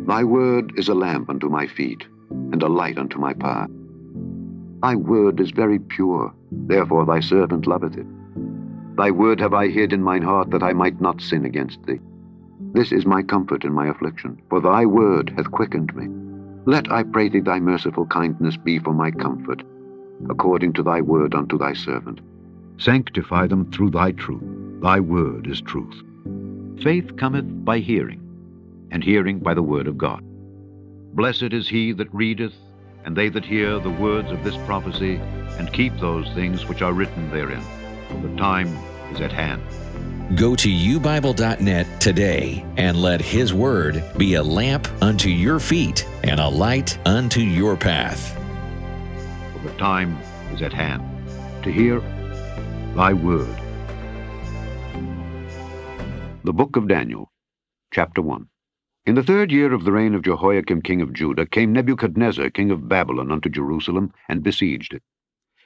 Thy word is a lamp unto my feet, and a light unto my path. Thy word is very pure, therefore thy servant loveth it. Thy word have I hid in mine heart, that I might not sin against thee. This is my comfort in my affliction, for thy word hath quickened me. Let, I pray thee, thy merciful kindness be for my comfort, according to thy word unto thy servant. Sanctify them through thy truth. Thy word is truth. Faith cometh by hearing, and hearing by the word of God. Blessed is he that readeth, and they that hear the words of this prophecy, and keep those things which are written therein, for the time is at hand. Go to ubible.net today and let His Word be a lamp unto your feet and a light unto your path. For the time is at hand to hear thy word. The Book of Daniel, Chapter 1. In the 3rd year of the reign of Jehoiakim king of Judah came Nebuchadnezzar king of Babylon unto Jerusalem, and besieged it.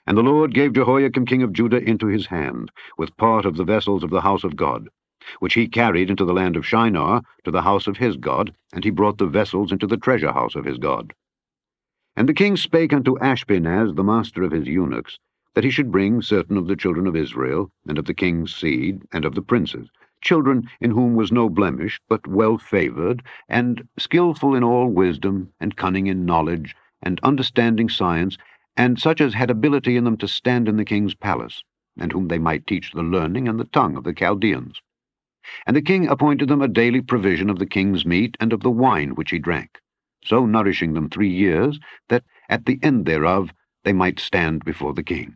And the Lord gave Jehoiakim king of Judah into his hand, with part of the vessels of the house of God, which he carried into the land of Shinar, to the house of his God, and he brought the vessels into the treasure house of his God. And the king spake unto Ashpenaz, the master of his eunuchs, that he should bring certain of the children of Israel, and of the king's seed, and of the princes, children in whom was no blemish, but well-favored, and skillful in all wisdom, and cunning in knowledge, and understanding science, and such as had ability in them to stand in the king's palace, and whom they might teach the learning and the tongue of the Chaldeans. And the king appointed them a daily provision of the king's meat and of the wine which he drank, so nourishing them 3 years, that at the end thereof they might stand before the king.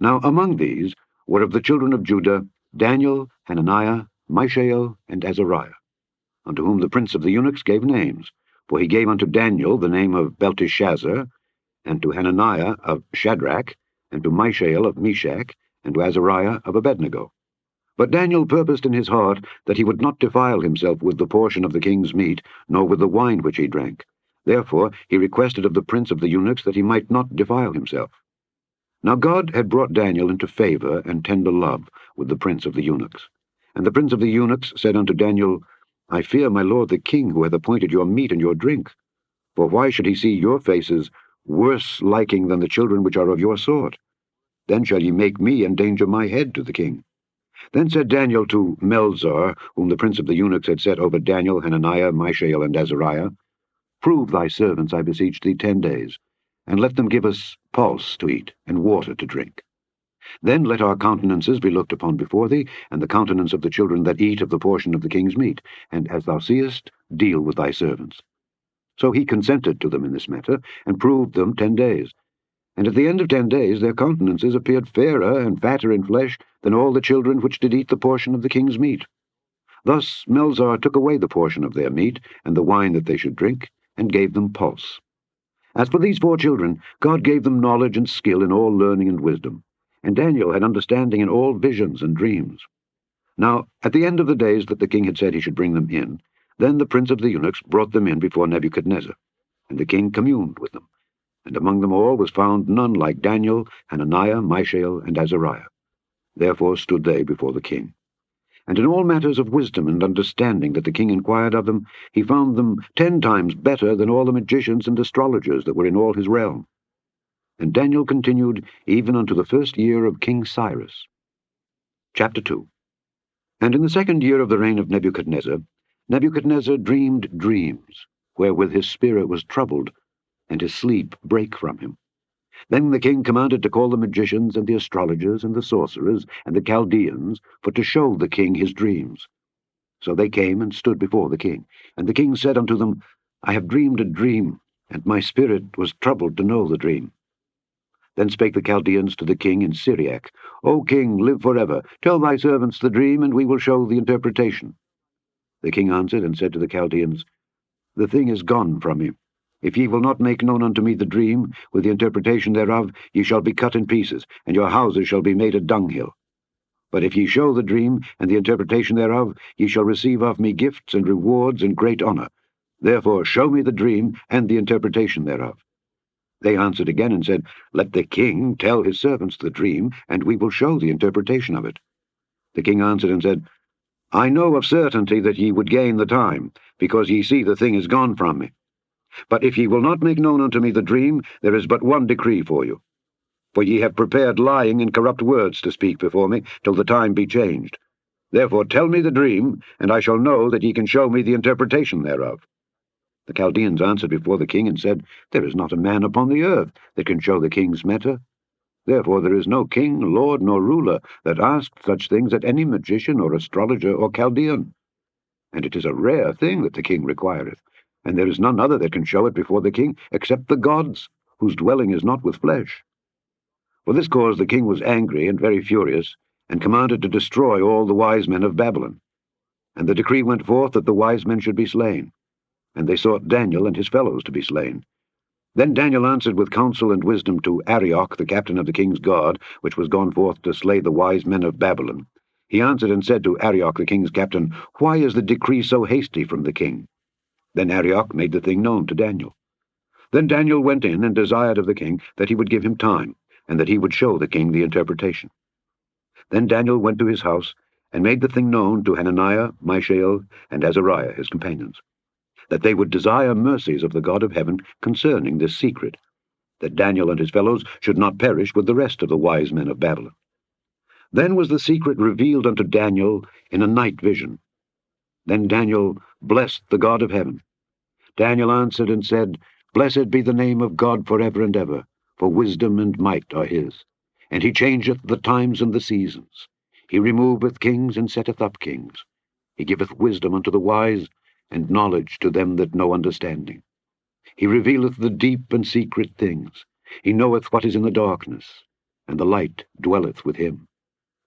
Now among these were of the children of Judah Daniel, Hananiah, Mishael, and Azariah, unto whom the prince of the eunuchs gave names. For he gave unto Daniel the name of Belteshazzar, and to Hananiah of Shadrach, and to Mishael of Meshach, and to Azariah of Abednego. But Daniel purposed in his heart that he would not defile himself with the portion of the king's meat, nor with the wine which he drank. Therefore he requested of the prince of the eunuchs that he might not defile himself. Now God had brought Daniel into favor and tender love with the prince of the eunuchs. And the prince of the eunuchs said unto Daniel, I fear my lord the king, who hath appointed your meat and your drink. For why should he see your faces worse liking than the children which are of your sort? Then shall ye make me endanger my head to the king. Then said Daniel to Melzar, whom the prince of the eunuchs had set over Daniel, Hananiah, Mishael, and Azariah, Prove thy servants, I beseech thee, 10 days, and let them give us pulse to eat, and water to drink. Then let our countenances be looked upon before thee, and the countenance of the children that eat of the portion of the king's meat, and as thou seest, deal with thy servants. So he consented to them in this matter, and proved them 10 days. And at the end of 10 days their countenances appeared fairer and fatter in flesh than all the children which did eat the portion of the king's meat. Thus Melzar took away the portion of their meat, and the wine that they should drink, and gave them pulse. As for these 4 children, God gave them knowledge and skill in all learning and wisdom, and Daniel had understanding in all visions and dreams. Now at the end of the days that the king had said he should bring them in, then the prince of the eunuchs brought them in before Nebuchadnezzar, and the king communed with them. And among them all was found none like Daniel, Hananiah, Mishael, and Azariah. Therefore stood they before the king. And in all matters of wisdom and understanding that the king inquired of them, he found them 10 times better than all the magicians and astrologers that were in all his realm. And Daniel continued even unto the 1st year of King Cyrus. Chapter 2. And in the 2nd year of the reign of Nebuchadnezzar, Nebuchadnezzar dreamed dreams, wherewith his spirit was troubled, and his sleep brake from him. Then the king commanded to call the magicians and the astrologers and the sorcerers and the Chaldeans, for to show the king his dreams. So they came and stood before the king. And the king said unto them, I have dreamed a dream, and my spirit was troubled to know the dream. Then spake the Chaldeans to the king in Syriac, O king, live forever. Tell thy servants the dream, and we will show the interpretation. The king answered and said to the Chaldeans, The thing is gone from me. If ye will not make known unto me the dream, with the interpretation thereof, ye shall be cut in pieces, and your houses shall be made a dunghill. But if ye show the dream, and the interpretation thereof, ye shall receive of me gifts and rewards and great honour. Therefore show me the dream, and the interpretation thereof. They answered again and said, Let the king tell his servants the dream, and we will show the interpretation of it. The king answered and said, I know of certainty that ye would gain the time, because ye see the thing is gone from me. But if ye will not make known unto me the dream, there is but one decree for you. For ye have prepared lying and corrupt words to speak before me, till the time be changed. Therefore tell me the dream, and I shall know that ye can show me the interpretation thereof. The Chaldeans answered before the king, and said, There is not a man upon the earth that can show the king's matter. Therefore there is no king, lord, nor ruler that asked such things at any magician, or astrologer, or Chaldean. And it is a rare thing that the king requireth, and there is none other that can show it before the king, except the gods, whose dwelling is not with flesh. For this cause the king was angry and very furious, and commanded to destroy all the wise men of Babylon. And the decree went forth that the wise men should be slain. And they sought Daniel and his fellows to be slain. Then Daniel answered with counsel and wisdom to Arioch, the captain of the king's guard, which was gone forth to slay the wise men of Babylon. He answered and said to Arioch, the king's captain, Why is the decree so hasty from the king? Then Arioch made the thing known to Daniel. Then Daniel went in and desired of the king that he would give him time, and that he would show the king the interpretation. Then Daniel went to his house, and made the thing known to Hananiah, Mishael, and Azariah his companions, that they would desire mercies of the God of heaven concerning this secret, that Daniel and his fellows should not perish with the rest of the wise men of Babylon. Then was the secret revealed unto Daniel in a night vision. Then Daniel blessed the God of heaven. Daniel answered and said, Blessed be the name of God for ever and ever, for wisdom and might are his. And he changeth the times and the seasons. He removeth kings and setteth up kings. He giveth wisdom unto the wise, and knowledge to them that know understanding. He revealeth the deep and secret things. He knoweth what is in the darkness, and the light dwelleth with him.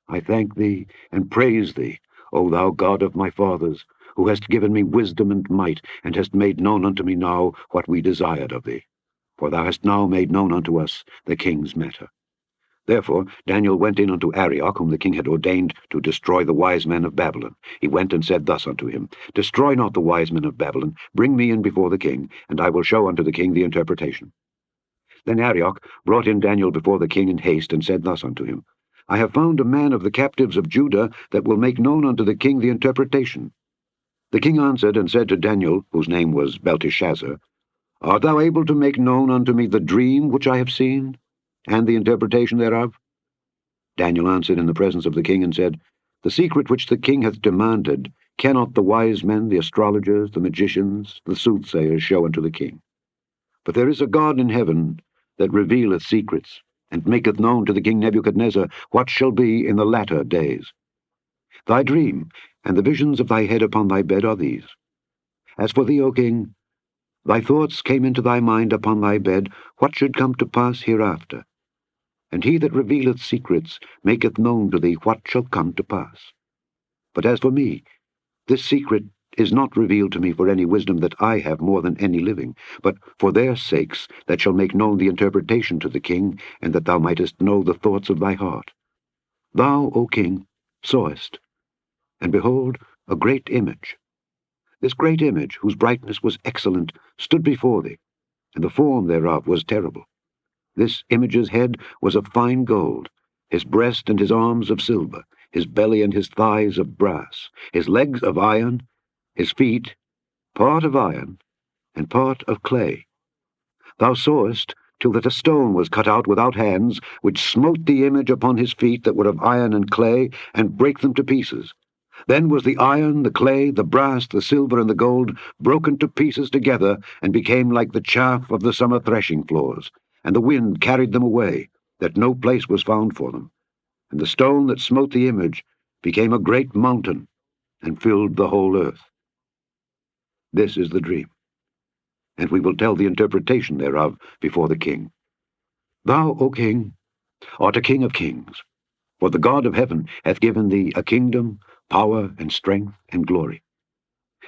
I thank thee and praise thee, O thou God of my fathers, who hast given me wisdom and might, and hast made known unto me now what we desired of thee. For thou hast now made known unto us the king's matter. Therefore Daniel went in unto Arioch, whom the king had ordained to destroy the wise men of Babylon. He went and said thus unto him, Destroy not the wise men of Babylon, bring me in before the king, and I will show unto the king the interpretation. Then Arioch brought in Daniel before the king in haste, and said thus unto him, I have found a man of the captives of Judah that will make known unto the king the interpretation. The king answered and said to Daniel, whose name was Belteshazzar, Art thou able to make known unto me the dream which I have seen, and the interpretation thereof? Daniel answered in the presence of the king, and said, The secret which the king hath demanded cannot the wise men, the astrologers, the magicians, the soothsayers show unto the king. But there is a God in heaven that revealeth secrets, and maketh known to the king Nebuchadnezzar what shall be in the latter days. Thy dream and the visions of thy head upon thy bed are these. As for thee, O king, thy thoughts came into thy mind upon thy bed, what should come to pass hereafter. And he that revealeth secrets maketh known to thee what shall come to pass. But as for me, this secret is not revealed to me for any wisdom that I have more than any living, but for their sakes that shall make known the interpretation to the king, and that thou mightest know the thoughts of thy heart. Thou, O king, sawest, and behold, a great image. This great image, whose brightness was excellent, stood before thee, and the form thereof was terrible. This image's head was of fine gold, his breast and his arms of silver, his belly and his thighs of brass, his legs of iron, his feet part of iron and part of clay. Thou sawest till that a stone was cut out without hands, which smote the image upon his feet that were of iron and clay, and brake them to pieces. Then was the iron, the clay, the brass, the silver, and the gold broken to pieces together, and became like the chaff of the summer threshing floors, and the wind carried them away, that no place was found for them. And the stone that smote the image became a great mountain, and filled the whole earth. This is the dream, and we will tell the interpretation thereof before the king. Thou, O king, art a king of kings, for the God of heaven hath given thee a kingdom, power, and strength, and glory.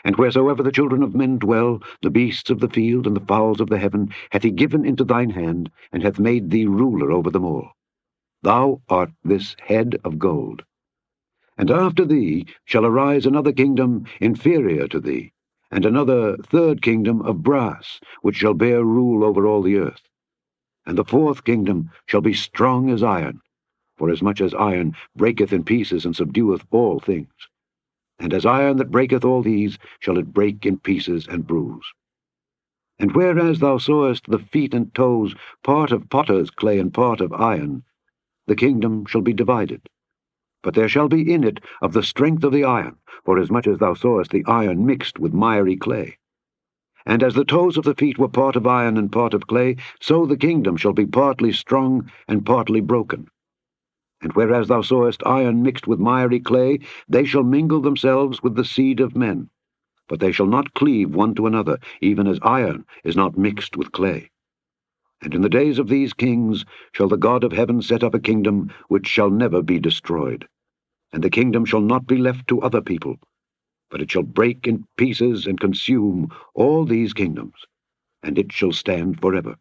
And wheresoever the children of men dwell, the beasts of the field and the fowls of the heaven hath he given into thine hand, and hath made thee ruler over them all. Thou art this head of gold. And after thee shall arise another kingdom inferior to thee, and another third kingdom of brass, which shall bear rule over all the earth. And the fourth kingdom shall be strong as iron, forasmuch as iron breaketh in pieces and subdueth all things. And as iron that breaketh all these, shall it break in pieces and bruise. And whereas thou sawest the feet and toes, part of potter's clay and part of iron, the kingdom shall be divided. But there shall be in it of the strength of the iron, forasmuch as thou sawest the iron mixed with miry clay. And as the toes of the feet were part of iron and part of clay, so the kingdom shall be partly strong and partly broken. And whereas thou sawest iron mixed with miry clay, they shall mingle themselves with the seed of men. But they shall not cleave one to another, even as iron is not mixed with clay. And in the days of these kings shall the God of heaven set up a kingdom which shall never be destroyed. And the kingdom shall not be left to other people, but it shall break in pieces and consume all these kingdoms, and it shall stand forever.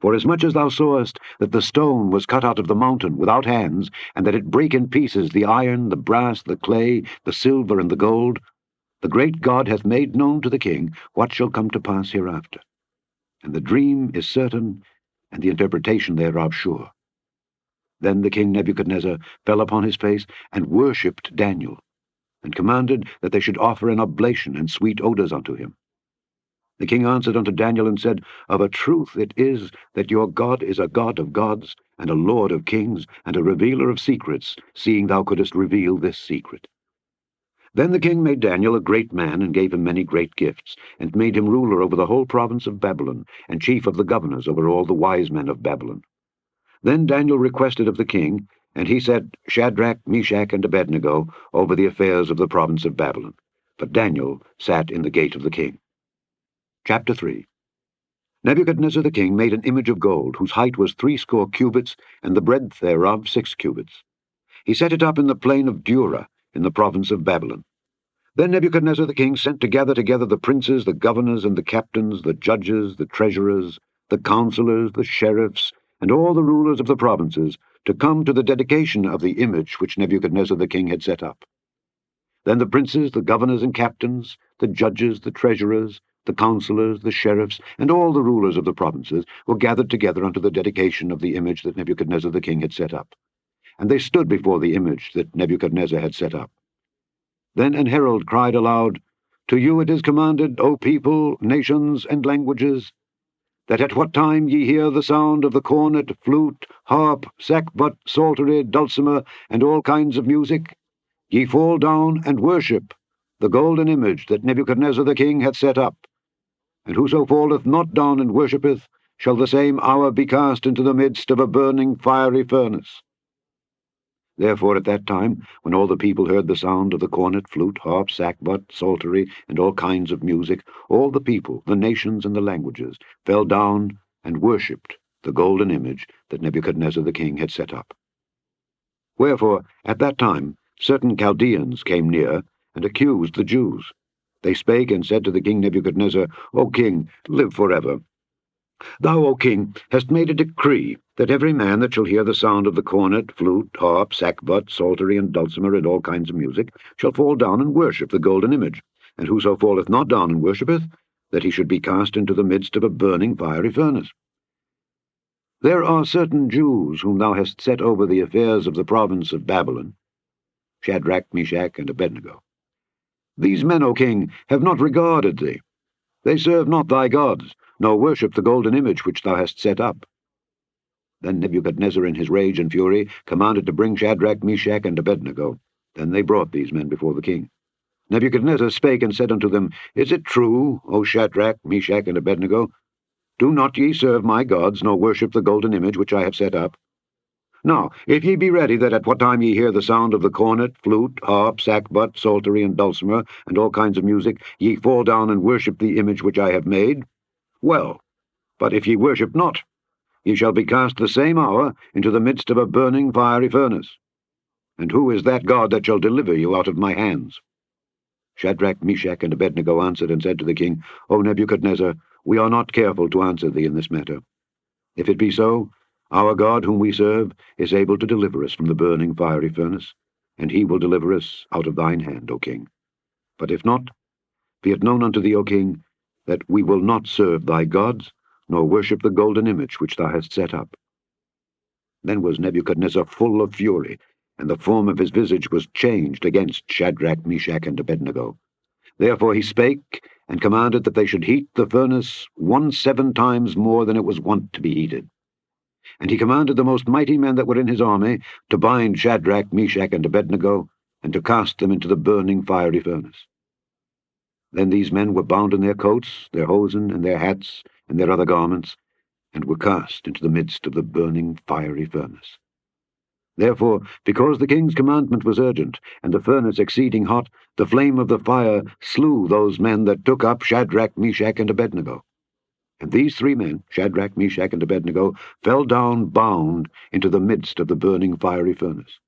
Forasmuch as thou sawest that the stone was cut out of the mountain without hands, and that it brake in pieces the iron, the brass, the clay, the silver, and the gold, the great God hath made known to the king what shall come to pass hereafter. And the dream is certain, and the interpretation thereof sure. Then the king Nebuchadnezzar fell upon his face, and worshipped Daniel, and commanded that they should offer an oblation and sweet odours unto him. The king answered unto Daniel, and said, Of a truth it is that your God is a God of gods, and a Lord of kings, and a revealer of secrets, seeing thou couldest reveal this secret. Then the king made Daniel a great man, and gave him many great gifts, and made him ruler over the whole province of Babylon, and chief of the governors over all the wise men of Babylon. Then Daniel requested of the king, and he set Shadrach, Meshach, and Abednego over the affairs of the province of Babylon. But Daniel sat in the gate of the king. Chapter 3. Nebuchadnezzar the king made an image of gold, whose height was 60 cubits, and the breadth thereof 6 cubits. He set it up in the plain of Dura, in the province of Babylon. Then Nebuchadnezzar the king sent to gather together the princes, the governors, and the captains, the judges, the treasurers, the counselors, the sheriffs, and all the rulers of the provinces, to come to the dedication of the image which Nebuchadnezzar the king had set up. Then the princes, the governors and captains, the judges, the treasurers, the counselors, the sheriffs, and all the rulers of the provinces were gathered together unto the dedication of the image that Nebuchadnezzar the king had set up. And they stood before the image that Nebuchadnezzar had set up. Then an herald cried aloud, To you it is commanded, O people, nations, and languages, that at what time ye hear the sound of the cornet, flute, harp, sackbut, psaltery, dulcimer, and all kinds of music, ye fall down and worship the golden image that Nebuchadnezzar the king hath set up. And whoso falleth not down and worshippeth, shall the same hour be cast into the midst of a burning fiery furnace. Therefore at that time, when all the people heard the sound of the cornet, flute, harp, sackbut, psaltery, and all kinds of music, all the people, the nations, and the languages, fell down and worshipped the golden image that Nebuchadnezzar the king had set up. Wherefore at that time certain Chaldeans came near, and accused the Jews. They spake and said to the king Nebuchadnezzar, O king, live forever. Thou, O king, hast made a decree that every man that shall hear the sound of the cornet, flute, harp, sackbut, psaltery, and dulcimer, and all kinds of music, shall fall down and worship the golden image, and whoso falleth not down and worshippeth, that he should be cast into the midst of a burning fiery furnace. There are certain Jews whom thou hast set over the affairs of the province of Babylon, Shadrach, Meshach, and Abednego. These men, O king, have not regarded thee. They serve not thy gods, nor worship the golden image which thou hast set up. Then Nebuchadnezzar in his rage and fury commanded to bring Shadrach, Meshach, and Abednego. Then they brought these men before the king. Nebuchadnezzar spake and said unto them, Is it true, O Shadrach, Meshach, and Abednego? Do not ye serve my gods, nor worship the golden image which I have set up? Now, if ye be ready that at what time ye hear the sound of the cornet, flute, harp, sackbut, psaltery, and dulcimer, and all kinds of music, ye fall down and worship the image which I have made, well, but if ye worship not, ye shall be cast the same hour into the midst of a burning fiery furnace. And who is that God that shall deliver you out of my hands? Shadrach, Meshach, and Abednego answered and said to the king, O Nebuchadnezzar, we are not careful to answer thee in this matter. If it be so, our God whom we serve is able to deliver us from the burning fiery furnace, and he will deliver us out of thine hand, O king. But if not, be it known unto thee, O king, that we will not serve thy gods, nor worship the golden image which thou hast set up. Then was Nebuchadnezzar full of fury, and the form of his visage was changed against Shadrach, Meshach, and Abednego. Therefore he spake, and commanded that they should heat the furnace 17 times more than it was wont to be heated. And he commanded the most mighty men that were in his army to bind Shadrach, Meshach, and Abednego, and to cast them into the burning fiery furnace. Then these men were bound in their coats, their hosen, and their hats, and their other garments, and were cast into the midst of the burning fiery furnace. Therefore, because the king's commandment was urgent, and the furnace exceeding hot, the flame of the fire slew those men that took up Shadrach, Meshach, and Abednego. And these 3 men, Shadrach, Meshach, and Abednego, fell down bound into the midst of the burning fiery furnace.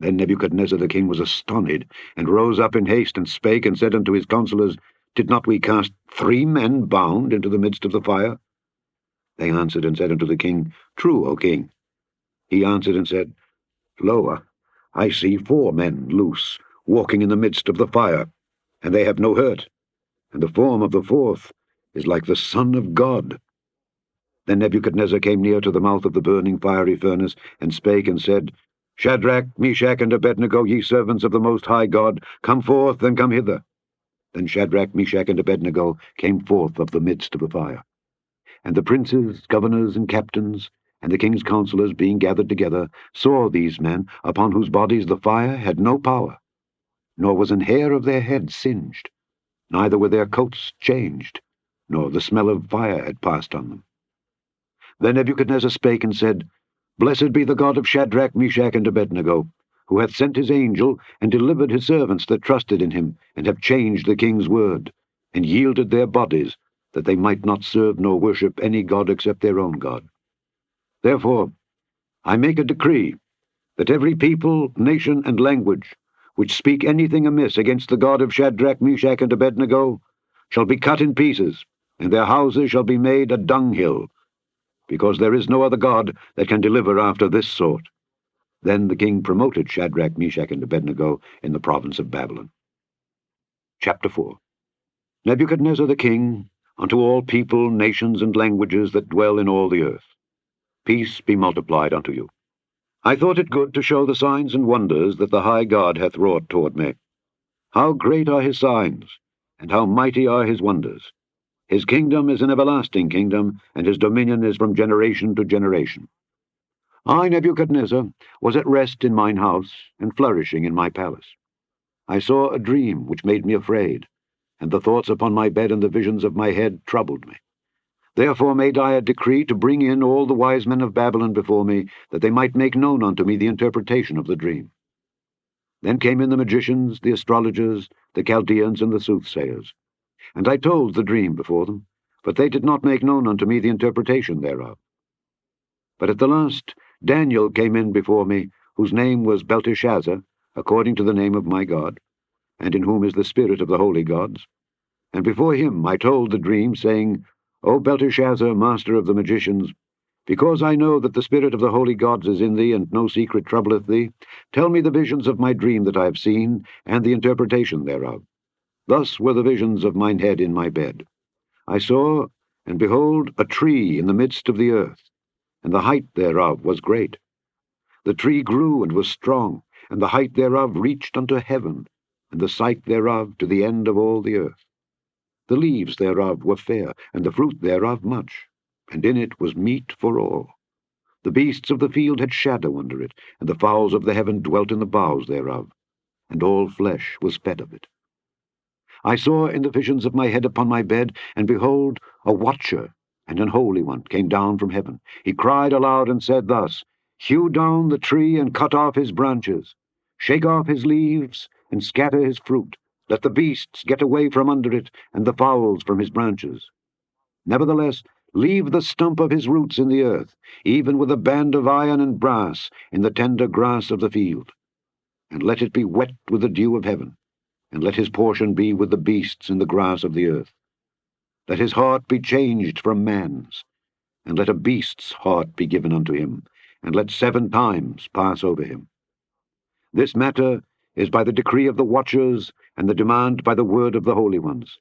Then Nebuchadnezzar the king was astonished, and rose up in haste, and spake, and said unto his counselors, Did not we cast 3 men bound into the midst of the fire? They answered and said unto the king, True, O king. He answered and said, Lo, I see 4 men loose, walking in the midst of the fire, and they have no hurt, and the form of the 4th is like the Son of God. Then Nebuchadnezzar came near to the mouth of the burning fiery furnace, and spake and said, Shadrach, Meshach, and Abednego, ye servants of the Most High God, come forth and come hither. Then Shadrach, Meshach, and Abednego came forth of the midst of the fire. And the princes, governors, and captains, and the king's counselors, being gathered together, saw these men, upon whose bodies the fire had no power, nor was an hair of their heads singed, neither were their coats changed, nor the smell of fire had passed on them. Then Nebuchadnezzar spake and said, Blessed be the God of Shadrach, Meshach, and Abednego, who hath sent his angel, and delivered his servants that trusted in him, and have changed the king's word, and yielded their bodies, that they might not serve nor worship any god except their own God. Therefore I make a decree, that every people, nation, and language, which speak anything amiss against the God of Shadrach, Meshach, and Abednego, shall be cut in pieces, and their houses shall be made a dunghill, because there is no other God that can deliver after this sort. Then the king promoted Shadrach, Meshach, and Abednego in the province of Babylon. Chapter 4. Nebuchadnezzar the king, unto all people, nations, and languages that dwell in all the earth. Peace be multiplied unto you. I thought it good to show the signs and wonders that the high God hath wrought toward me. How great are his signs, and how mighty are his wonders! His kingdom is an everlasting kingdom, and his dominion is from generation to generation. I, Nebuchadnezzar, was at rest in mine house, and flourishing in my palace. I saw a dream which made me afraid, and the thoughts upon my bed and the visions of my head troubled me. Therefore made I a decree to bring in all the wise men of Babylon before me, that they might make known unto me the interpretation of the dream. Then came in the magicians, the astrologers, the Chaldeans, and the soothsayers. And I told the dream before them, but they did not make known unto me the interpretation thereof. But at the last Daniel came in before me, whose name was Belteshazzar, according to the name of my God, and in whom is the spirit of the holy gods. And before him I told the dream, saying, O Belteshazzar, master of the magicians, because I know that the spirit of the holy gods is in thee, and no secret troubleth thee, tell me the visions of my dream that I have seen, and the interpretation thereof. Thus were the visions of mine head in my bed. I saw, and behold, a tree in the midst of the earth, and the height thereof was great. The tree grew and was strong, and the height thereof reached unto heaven, and the sight thereof to the end of all the earth. The leaves thereof were fair, and the fruit thereof much, and in it was meat for all. The beasts of the field had shadow under it, and the fowls of the heaven dwelt in the boughs thereof, and all flesh was fed of it. I saw in the visions of my head upon my bed, and behold, a watcher and an holy one came down from heaven. He cried aloud and said thus, Hew down the tree and cut off his branches, shake off his leaves and scatter his fruit. Let the beasts get away from under it, and the fowls from his branches. Nevertheless, leave the stump of his roots in the earth, even with a band of iron and brass in the tender grass of the field. And let it be wet with the dew of heaven, and let his portion be with the beasts in the grass of the earth. Let his heart be changed from man's, and let a beast's heart be given unto him, and let 7 times pass over him. This matter is by the decree of the watchers, and the demand by the word of the holy ones,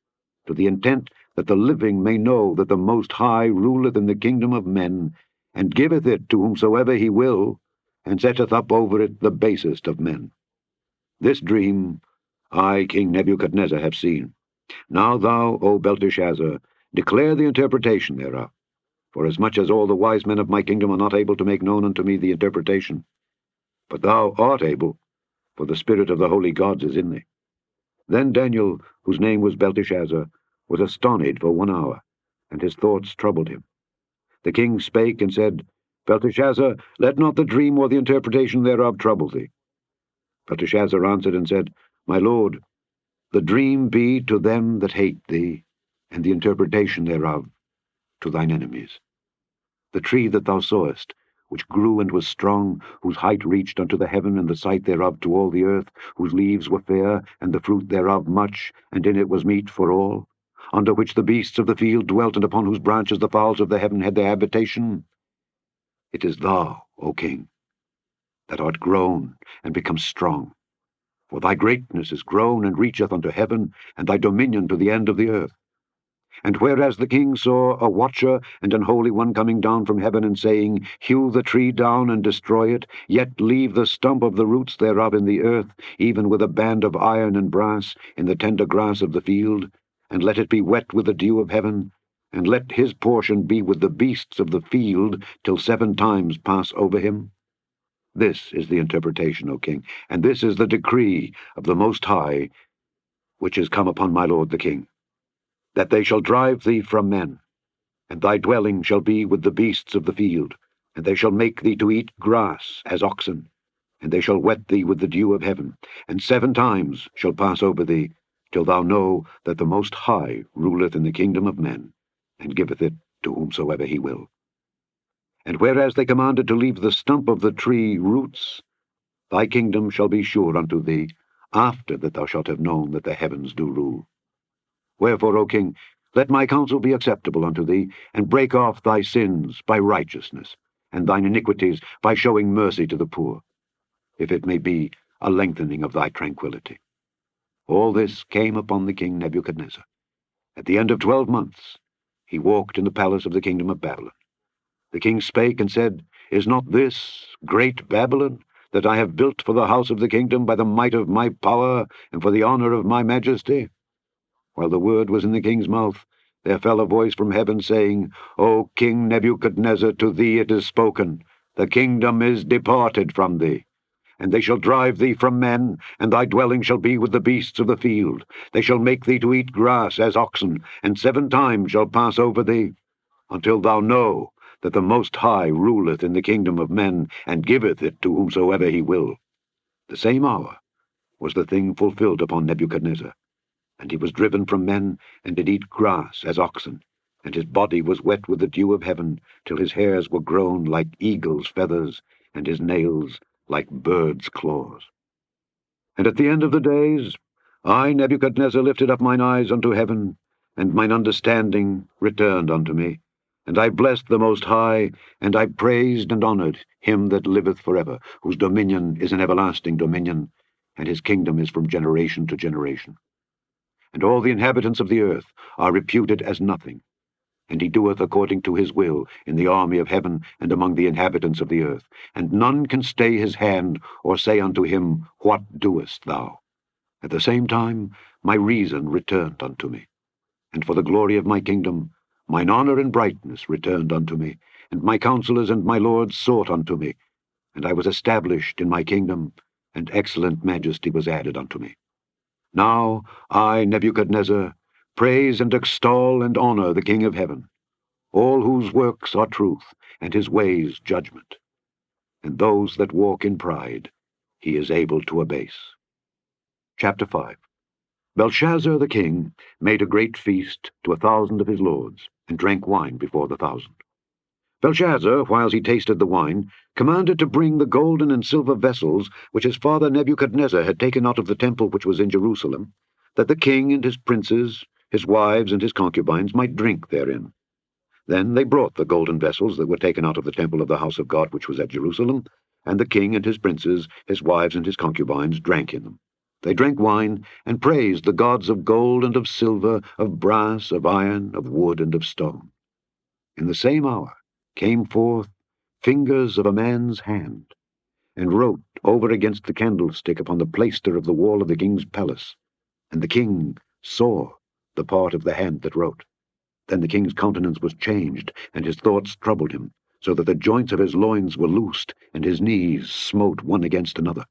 to the intent that the living may know that the Most High ruleth in the kingdom of men, and giveth it to whomsoever he will, and setteth up over it the basest of men. This dream I, King Nebuchadnezzar, have seen. Now thou, O Belteshazzar, declare the interpretation thereof, forasmuch as all the wise men of my kingdom are not able to make known unto me the interpretation. But thou art able, for the spirit of the holy gods is in thee. Then Daniel, whose name was Belteshazzar, was astonied for 1 hour, and his thoughts troubled him. The king spake and said, Belteshazzar, let not the dream or the interpretation thereof trouble thee. Belteshazzar answered and said, My lord, the dream be to them that hate thee, and the interpretation thereof to thine enemies. The tree that thou sawest, which grew and was strong, whose height reached unto the heaven, and the sight thereof to all the earth, whose leaves were fair, and the fruit thereof much, and in it was meat for all, under which the beasts of the field dwelt, and upon whose branches the fowls of the heaven had their habitation. It is thou, O king, that art grown and become strong. For thy greatness is grown and reacheth unto heaven, and thy dominion to the end of the earth. And whereas the king saw a watcher and an holy one coming down from heaven, and saying, Hew the tree down and destroy it, yet leave the stump of the roots thereof in the earth, even with a band of iron and brass, in the tender grass of the field, and let it be wet with the dew of heaven, and let his portion be with the beasts of the field, till 7 times pass over him. This is the interpretation, O king, and this is the decree of the Most High, which is come upon my lord the king, that they shall drive thee from men, and thy dwelling shall be with the beasts of the field, and they shall make thee to eat grass as oxen, and they shall wet thee with the dew of heaven, and 7 times shall pass over thee, till thou know that the Most High ruleth in the kingdom of men, and giveth it to whomsoever he will. And whereas they commanded to leave the stump of the tree roots, thy kingdom shall be sure unto thee, after that thou shalt have known that the heavens do rule. Wherefore, O king, let my counsel be acceptable unto thee, and break off thy sins by righteousness, and thine iniquities by showing mercy to the poor, if it may be a lengthening of thy tranquillity. All this came upon the king Nebuchadnezzar. At the end of 12 months he walked in the palace of the kingdom of Babylon. The king spake and said, Is not this great Babylon, that I have built for the house of the kingdom by the might of my power, and for the honor of my majesty? While the word was in the king's mouth, there fell a voice from heaven, saying, O King Nebuchadnezzar, to thee it is spoken, the kingdom is departed from thee. And they shall drive thee from men, and thy dwelling shall be with the beasts of the field. They shall make thee to eat grass as oxen, and 7 times shall pass over thee, until thou know that the Most High ruleth in the kingdom of men, and giveth it to whomsoever he will. The same hour was the thing fulfilled upon Nebuchadnezzar. And he was driven from men, and did eat grass as oxen, and his body was wet with the dew of heaven, till his hairs were grown like eagle's feathers, and his nails like birds' claws. And at the end of the days, I, Nebuchadnezzar, lifted up mine eyes unto heaven, and mine understanding returned unto me. And I blessed the Most High, and I praised and honored him that liveth forever, whose dominion is an everlasting dominion, and his kingdom is from generation to generation. And all the inhabitants of the earth are reputed as nothing. And he doeth according to his will in the army of heaven and among the inhabitants of the earth. And none can stay his hand, or say unto him, What doest thou? At the same time my reason returned unto me. And for the glory of my kingdom, mine honor and brightness returned unto me, and my counselors and my lords sought unto me. And I was established in my kingdom, and excellent majesty was added unto me. Now I, Nebuchadnezzar, praise and extol and honor the King of heaven, all whose works are truth, and his ways judgment. And those that walk in pride he is able to abase. Chapter 5. Belshazzar the king made a great feast to 1,000 of his lords, and drank wine before the 1,000. Belshazzar, whiles he tasted the wine, commanded to bring the golden and silver vessels which his father Nebuchadnezzar had taken out of the temple which was in Jerusalem, that the king and his princes, his wives and his concubines might drink therein. Then they brought the golden vessels that were taken out of the temple of the house of God which was at Jerusalem, and the king and his princes, his wives and his concubines, drank in them. They drank wine, and praised the gods of gold and of silver, of brass, of iron, of wood, and of stone. In the same hour came forth fingers of a man's hand, and wrote over against the candlestick upon the plaister of the wall of the king's palace. And the king saw the part of the hand that wrote. Then the king's countenance was changed, and his thoughts troubled him, so that the joints of his loins were loosed, and his knees smote one against another.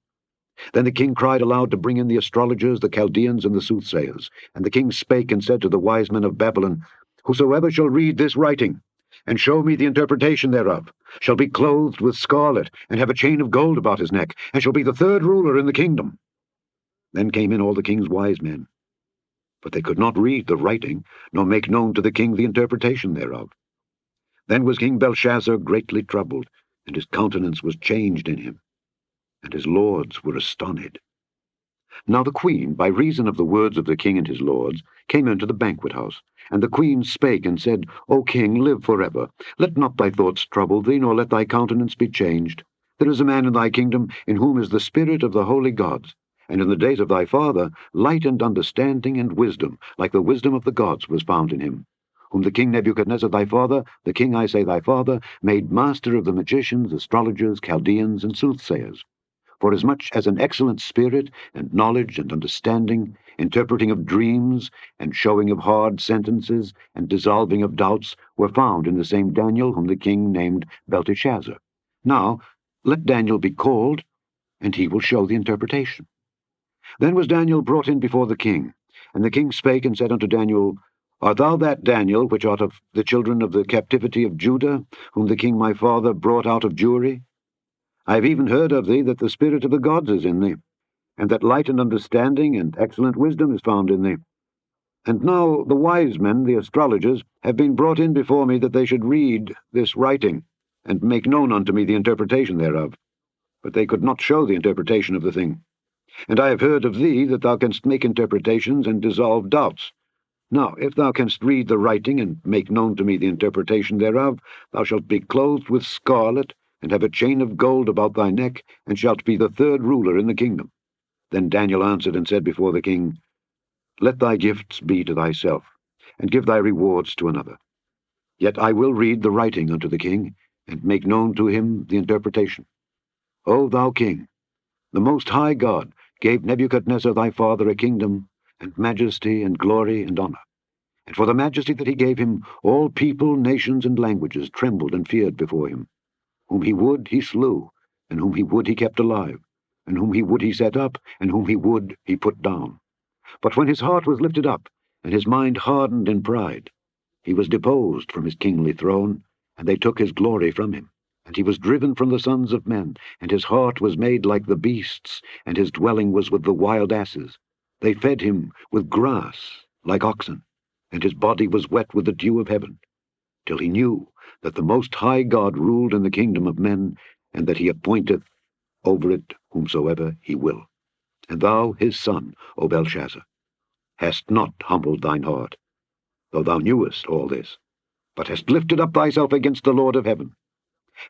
Then the king cried aloud to bring in the astrologers, the Chaldeans, and the soothsayers. And the king spake and said to the wise men of Babylon, Whosoever shall read this writing, and show me the interpretation thereof, shall be clothed with scarlet, and have a chain of gold about his neck, and shall be the third ruler in the kingdom. Then came in all the king's wise men, but they could not read the writing, nor make known to the king the interpretation thereof. Then was King Belshazzar greatly troubled, and his countenance was changed in him, and his lords were astonished. Now the queen, by reason of the words of the king and his lords, came into the banquet house. And the queen spake and said, O king, live forever. Let not thy thoughts trouble thee, nor let thy countenance be changed. There is a man in thy kingdom, in whom is the spirit of the holy gods. And in the days of thy father, light and understanding and wisdom, like the wisdom of the gods, was found in him, whom the king Nebuchadnezzar thy father, the king, I say, thy father, made master of the magicians, astrologers, Chaldeans, and soothsayers. Forasmuch as an excellent spirit, and knowledge, and understanding, interpreting of dreams, and showing of hard sentences, and dissolving of doubts, were found in the same Daniel whom the king named Belteshazzar. Now let Daniel be called, and he will show the interpretation. Then was Daniel brought in before the king. And the king spake and said unto Daniel, Art thou that Daniel, which art of the children of the captivity of Judah, whom the king my father brought out of Jewry? I have even heard of thee that the spirit of the gods is in thee, and that light and understanding and excellent wisdom is found in thee. And now the wise men, the astrologers, have been brought in before me that they should read this writing, and make known unto me the interpretation thereof. But they could not show the interpretation of the thing. And I have heard of thee that thou canst make interpretations and dissolve doubts. Now, if thou canst read the writing and make known to me the interpretation thereof, thou shalt be clothed with scarlet, and have a chain of gold about thy neck, and shalt be the third ruler in the kingdom. Then Daniel answered and said before the king, Let thy gifts be to thyself, and give thy rewards to another. Yet I will read the writing unto the king, and make known to him the interpretation. O thou king, the Most High God gave Nebuchadnezzar thy father a kingdom, and majesty, and glory, and honor. And for the majesty that he gave him, all people, nations, and languages trembled and feared before him. Whom he would he slew, and whom he would he kept alive, and whom he would he set up, and whom he would he put down. But when his heart was lifted up, and his mind hardened in pride, he was deposed from his kingly throne, and they took his glory from him. And he was driven from the sons of men, and his heart was made like the beasts, and his dwelling was with the wild asses. They fed him with grass like oxen, and his body was wet with the dew of heaven, till he knew that the Most High God ruled in the kingdom of men, and that he appointeth over it whomsoever he will. And thou, his son, O Belshazzar, hast not humbled thine heart, though thou knewest all this, but hast lifted up thyself against the Lord of heaven.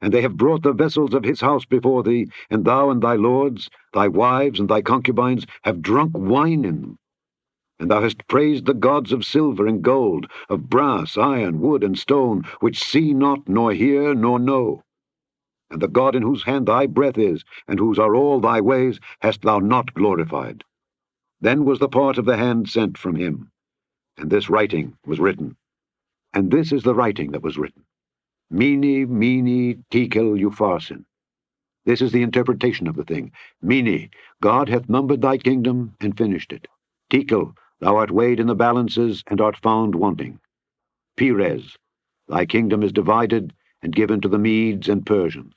And they have brought the vessels of his house before thee, and thou and thy lords, thy wives and thy concubines, have drunk wine in them. And thou hast praised the gods of silver and gold, of brass, iron, wood, and stone, which see not, nor hear, nor know. And the God in whose hand thy breath is, and whose are all thy ways, hast thou not glorified. Then was the part of the hand sent from him, and this writing was written. And this is the writing that was written. Mene, mene, tekel, upharsin. This is the interpretation of the thing. Mene, God hath numbered thy kingdom, and finished it. Tekel, thou art weighed in the balances, and art found wanting. Perez, thy kingdom is divided, and given to the Medes and Persians.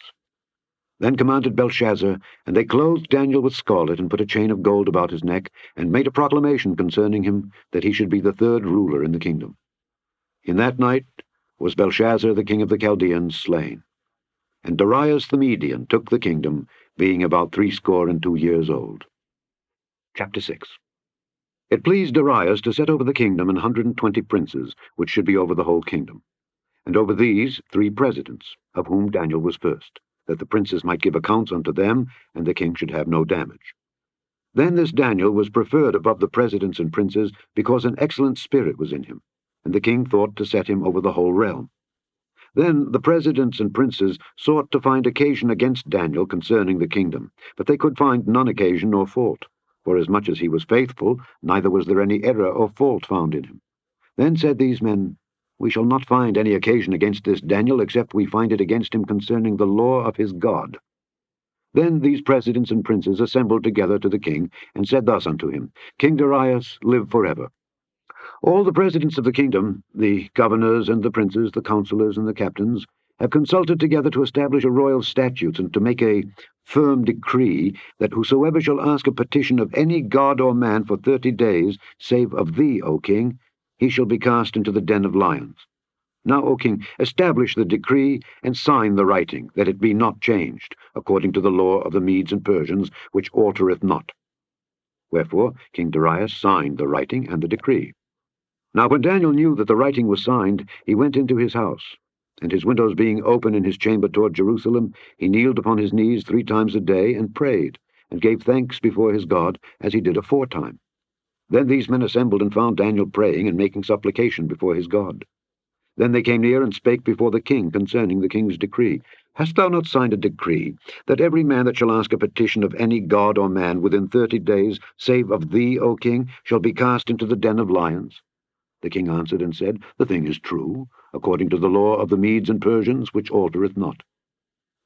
Then commanded Belshazzar, and they clothed Daniel with scarlet, and put a chain of gold about his neck, and made a proclamation concerning him, that he should be the third ruler in the kingdom. In that night was Belshazzar the king of the Chaldeans slain. And Darius the Median took the kingdom, being about 62 years old. Chapter 6. It pleased Darius to set over the kingdom 120 princes, which should be over the whole kingdom, and over these 3 presidents, of whom Daniel was first, that the princes might give accounts unto them, and the king should have no damage. Then this Daniel was preferred above the presidents and princes, because an excellent spirit was in him, and the king thought to set him over the whole realm. Then the presidents and princes sought to find occasion against Daniel concerning the kingdom, but they could find none occasion nor fault. For as much as he was faithful, neither was there any error or fault found in him. Then said these men, We shall not find any occasion against this Daniel, except we find it against him concerning the law of his God. Then these presidents and princes assembled together to the king, and said thus unto him, King Darius, live forever. All the presidents of the kingdom, the governors and the princes, the counselors and the captains, have consulted together to establish a royal statute and to make a firm decree that whosoever shall ask a petition of any god or man for 30 days, save of thee, O king, he shall be cast into the den of lions. Now, O king, establish the decree and sign the writing, that it be not changed, according to the law of the Medes and Persians, which altereth not. Wherefore King Darius signed the writing and the decree. Now when Daniel knew that the writing was signed, he went into his house, and his windows being open in his chamber toward Jerusalem, he kneeled upon his knees 3 times a day, and prayed, and gave thanks before his God, as he did aforetime. Then these men assembled, and found Daniel praying and making supplication before his God. Then they came near and spake before the king concerning the king's decree. Hast thou not signed a decree, that every man that shall ask a petition of any god or man within 30 days, save of thee, O king, shall be cast into the den of lions? The king answered and said, The thing is true, according to the law of the Medes and Persians, which altereth not.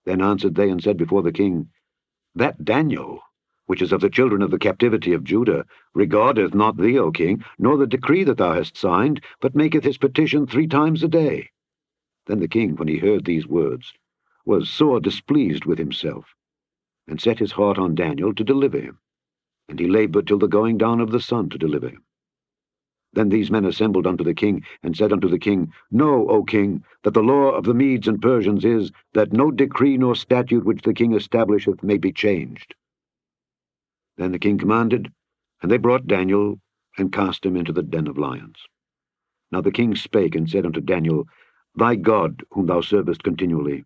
Then answered they and said before the king, That Daniel, which is of the children of the captivity of Judah, regardeth not thee, O king, nor the decree that thou hast signed, but maketh his petition 3 times a day. Then the king, when he heard these words, was sore displeased with himself, and set his heart on Daniel to deliver him. And he labored till the going down of the sun to deliver him. Then these men assembled unto the king, and said unto the king, Know, O king, that the law of the Medes and Persians is, that no decree nor statute which the king establisheth may be changed. Then the king commanded, and they brought Daniel, and cast him into the den of lions. Now the king spake, and said unto Daniel, Thy God, whom thou servest continually,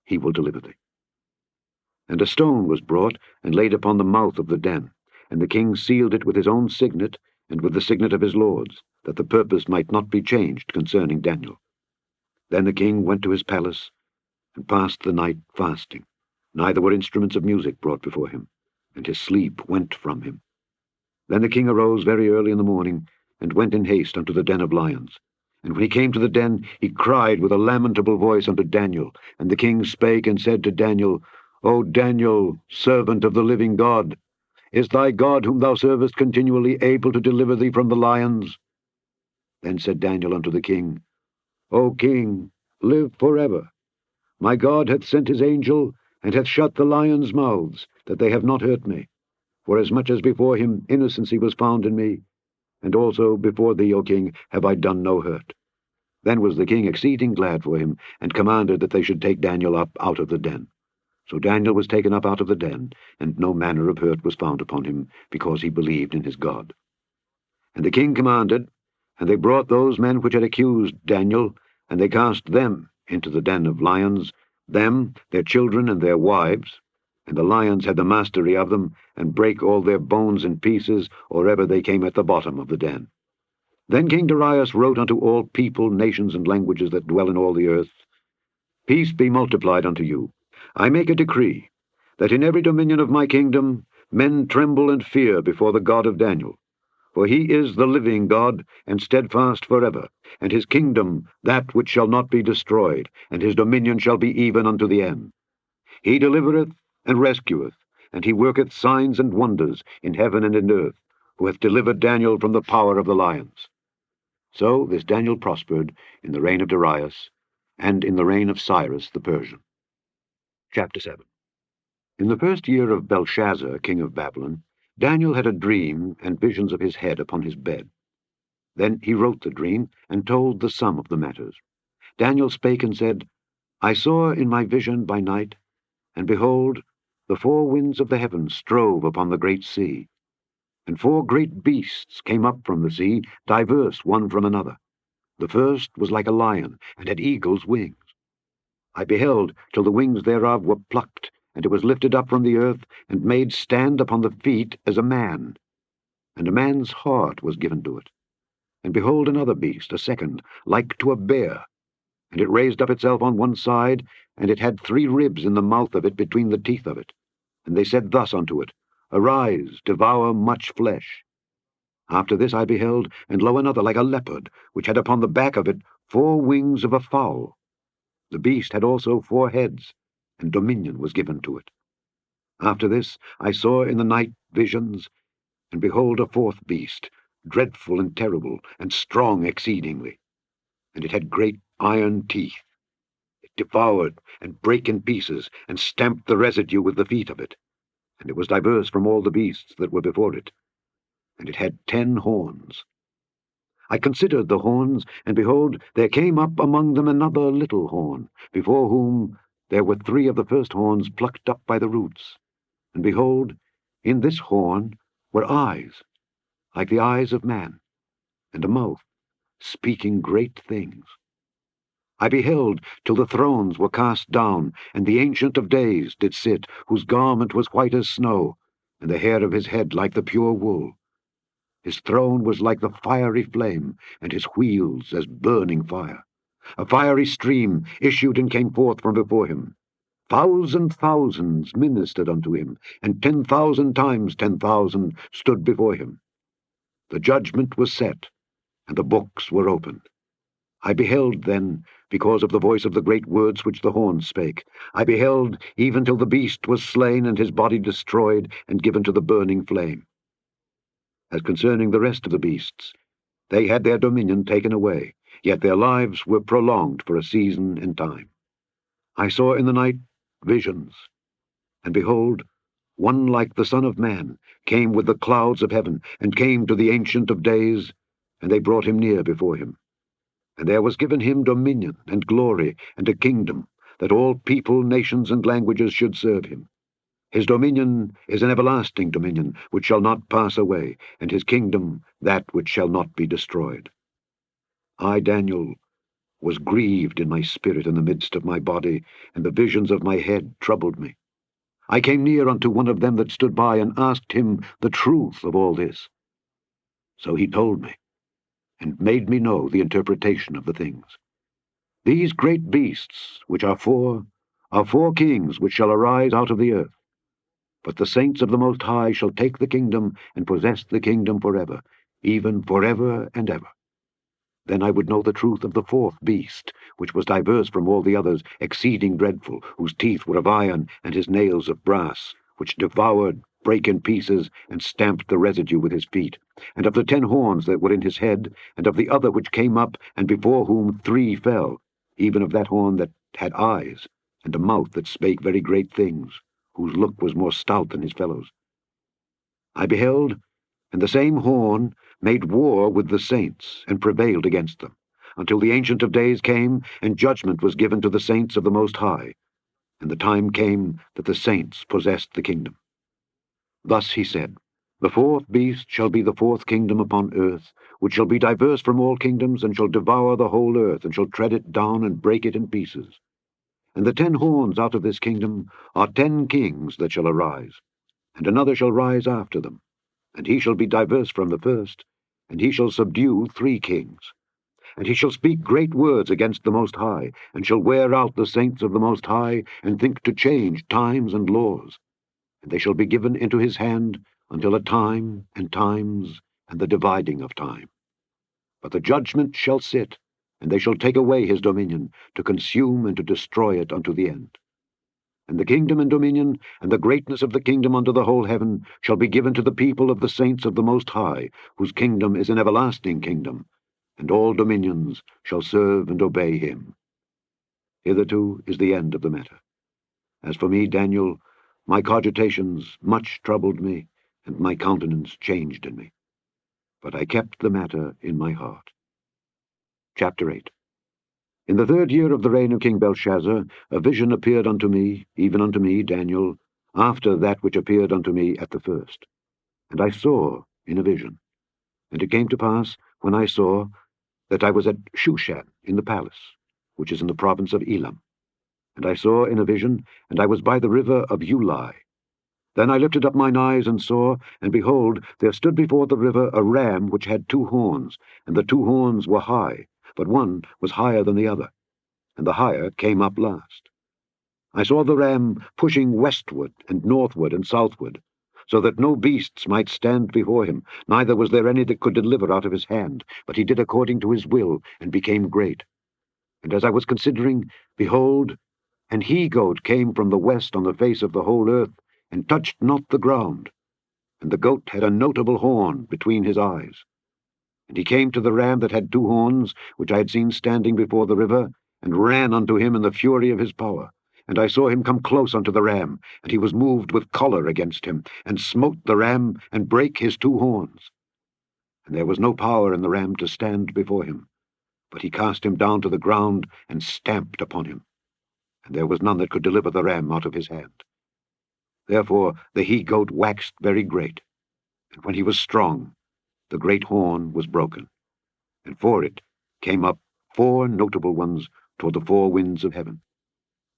he will deliver thee. And a stone was brought, and laid upon the mouth of the den, and the king sealed it with his own signet, and with the signet of his lords, that the purpose might not be changed concerning Daniel. Then the king went to his palace, and passed the night fasting. Neither were instruments of music brought before him, and his sleep went from him. Then the king arose very early in the morning, and went in haste unto the den of lions. And when he came to the den, he cried with a lamentable voice unto Daniel. And the king spake and said to Daniel, O Daniel, servant of the living God, is thy God, whom thou servest continually, able to deliver thee from the lions? Then said Daniel unto the king, O king, live forever. My God hath sent his angel, and hath shut the lions' mouths, that they have not hurt me. Forasmuch as before him innocency was found in me, and also before thee, O king, have I done no hurt. Then was the king exceeding glad for him, and commanded that they should take Daniel up out of the den. So Daniel was taken up out of the den, and no manner of hurt was found upon him, because he believed in his God. And the king commanded, and they brought those men which had accused Daniel, and they cast them into the den of lions, them, their children, and their wives. And the lions had the mastery of them, and brake all their bones in pieces, or ever they came at the bottom of the den. Then King Darius wrote unto all people, nations, and languages that dwell in all the earth, Peace be multiplied unto you. I make a decree, that in every dominion of my kingdom men tremble and fear before the God of Daniel. For he is the living God, and steadfast forever, and his kingdom that which shall not be destroyed, and his dominion shall be even unto the end. He delivereth and rescueth, and he worketh signs and wonders in heaven and in earth, who hath delivered Daniel from the power of the lions. So this Daniel prospered in the reign of Darius, and in the reign of Cyrus the Persian. Chapter 7. In the 1st year of Belshazzar, king of Babylon, Daniel had a dream and visions of his head upon his bed. Then he wrote the dream, and told the sum of the matters. Daniel spake and said, I saw in my vision by night, and behold, the 4 winds of the heavens strove upon the great sea. And 4 great beasts came up from the sea, diverse one from another. The first was like a lion, and had eagle's wings. I beheld till the wings thereof were plucked, and it was lifted up from the earth, and made stand upon the feet as a man. And a man's heart was given to it. And behold another beast, a second, like to a bear. And it raised up itself on one side, and it had 3 ribs in the mouth of it between the teeth of it. And they said thus unto it, Arise, devour much flesh. After this I beheld, and lo, another like a leopard, which had upon the back of it 4 wings of a fowl. The beast had also 4 heads, and dominion was given to it. After this I saw in the night visions, and behold a 4th beast, dreadful and terrible, and strong exceedingly. And it had great iron teeth. It devoured, and brake in pieces, and stamped the residue with the feet of it. And it was diverse from all the beasts that were before it. And it had 10 horns. I considered the horns, and behold, there came up among them another little horn, before whom there were 3 of the first horns plucked up by the roots. And behold, in this horn were eyes, like the eyes of man, and a mouth, speaking great things. I beheld till the thrones were cast down, and the Ancient of Days did sit, whose garment was white as snow, and the hair of his head like the pure wool. His throne was like the fiery flame, and his wheels as burning fire. A fiery stream issued and came forth from before him. 1,000 ministered unto him, and 10,000 times 10,000 stood before him. The judgment was set, and the books were opened. I beheld then, because of the voice of the great words which the horns spake. I beheld even till the beast was slain, and his body destroyed, and given to the burning flame. As concerning the rest of the beasts, they had their dominion taken away, yet their lives were prolonged for a season and time. I saw in the night visions, and behold, one like the Son of Man came with the clouds of heaven, and came to the Ancient of Days, and they brought him near before him. And there was given him dominion, and glory, and a kingdom, that all people, nations, and languages should serve him. His dominion is an everlasting dominion, which shall not pass away, and his kingdom that which shall not be destroyed. I, Daniel, was grieved in my spirit in the midst of my body, and the visions of my head troubled me. I came near unto one of them that stood by, and asked him the truth of all this. So he told me, and made me know the interpretation of the things. These great beasts, which are 4 kings which shall arise out of the earth. But the saints of the Most High shall take the kingdom, and possess the kingdom forever, even forever and ever. Then I would know the truth of the 4th beast, which was diverse from all the others, exceeding dreadful, whose teeth were of iron, and his nails of brass, which devoured, brake in pieces, and stamped the residue with his feet, and of the 10 horns that were in his head, and of the other which came up, and before whom 3 fell, even of that horn that had eyes, and a mouth that spake very great things, whose look was more stout than his fellows. I beheld, and the same horn made war with the saints, and prevailed against them, until the Ancient of Days came, and judgment was given to the saints of the Most High, and the time came that the saints possessed the kingdom. Thus he said, The 4th beast shall be the 4th kingdom upon earth, which shall be diverse from all kingdoms, and shall devour the whole earth, and shall tread it down, and break it in pieces. And the 10 horns out of this kingdom are 10 kings that shall arise, and another shall rise after them, and he shall be diverse from the first, and he shall subdue 3 kings. And he shall speak great words against the Most High, and shall wear out the saints of the Most High, and think to change times and laws. And they shall be given into his hand until a time and times, and the dividing of time. But the judgment shall sit, and they shall take away his dominion, to consume and to destroy it unto the end. And the kingdom and dominion, and the greatness of the kingdom unto the whole heaven, shall be given to the people of the saints of the Most High, whose kingdom is an everlasting kingdom, and all dominions shall serve and obey him. Hitherto is the end of the matter. As for me, Daniel, my cogitations much troubled me, and my countenance changed in me. But I kept the matter in my heart. Chapter 8. In the 3rd year of the reign of King Belshazzar, a vision appeared unto me, even unto me, Daniel, after that which appeared unto me at the first. And I saw in a vision. And it came to pass, when I saw, that I was at Shushan in the palace, which is in the province of Elam. And I saw in a vision, and I was by the river of Ulai. Then I lifted up mine eyes and saw, and behold, there stood before the river a ram which had 2 horns, and the 2 horns were high, but one was higher than the other. and the higher came up last. I saw the ram pushing westward and northward and southward, so that no beasts might stand before him, neither was there any that could deliver out of his hand, but he did according to his will, and became great. And as I was considering, behold, an he-goat came from the west on the face of the whole earth, and touched not the ground. And the goat had a notable horn between his eyes. And he came to the ram that had two horns, which I had seen standing before the river, and ran unto him in the fury of his power. And I saw him come close unto the ram, and he was moved with choler against him, and smote the ram, and brake his two horns. And there was no power in the ram to stand before him, but he cast him down to the ground, and stamped upon him. And there was none that could deliver the ram out of his hand. Therefore the he-goat waxed very great, and when he was strong, the great horn was broken, and for it came up 4 notable ones toward the 4 winds of heaven.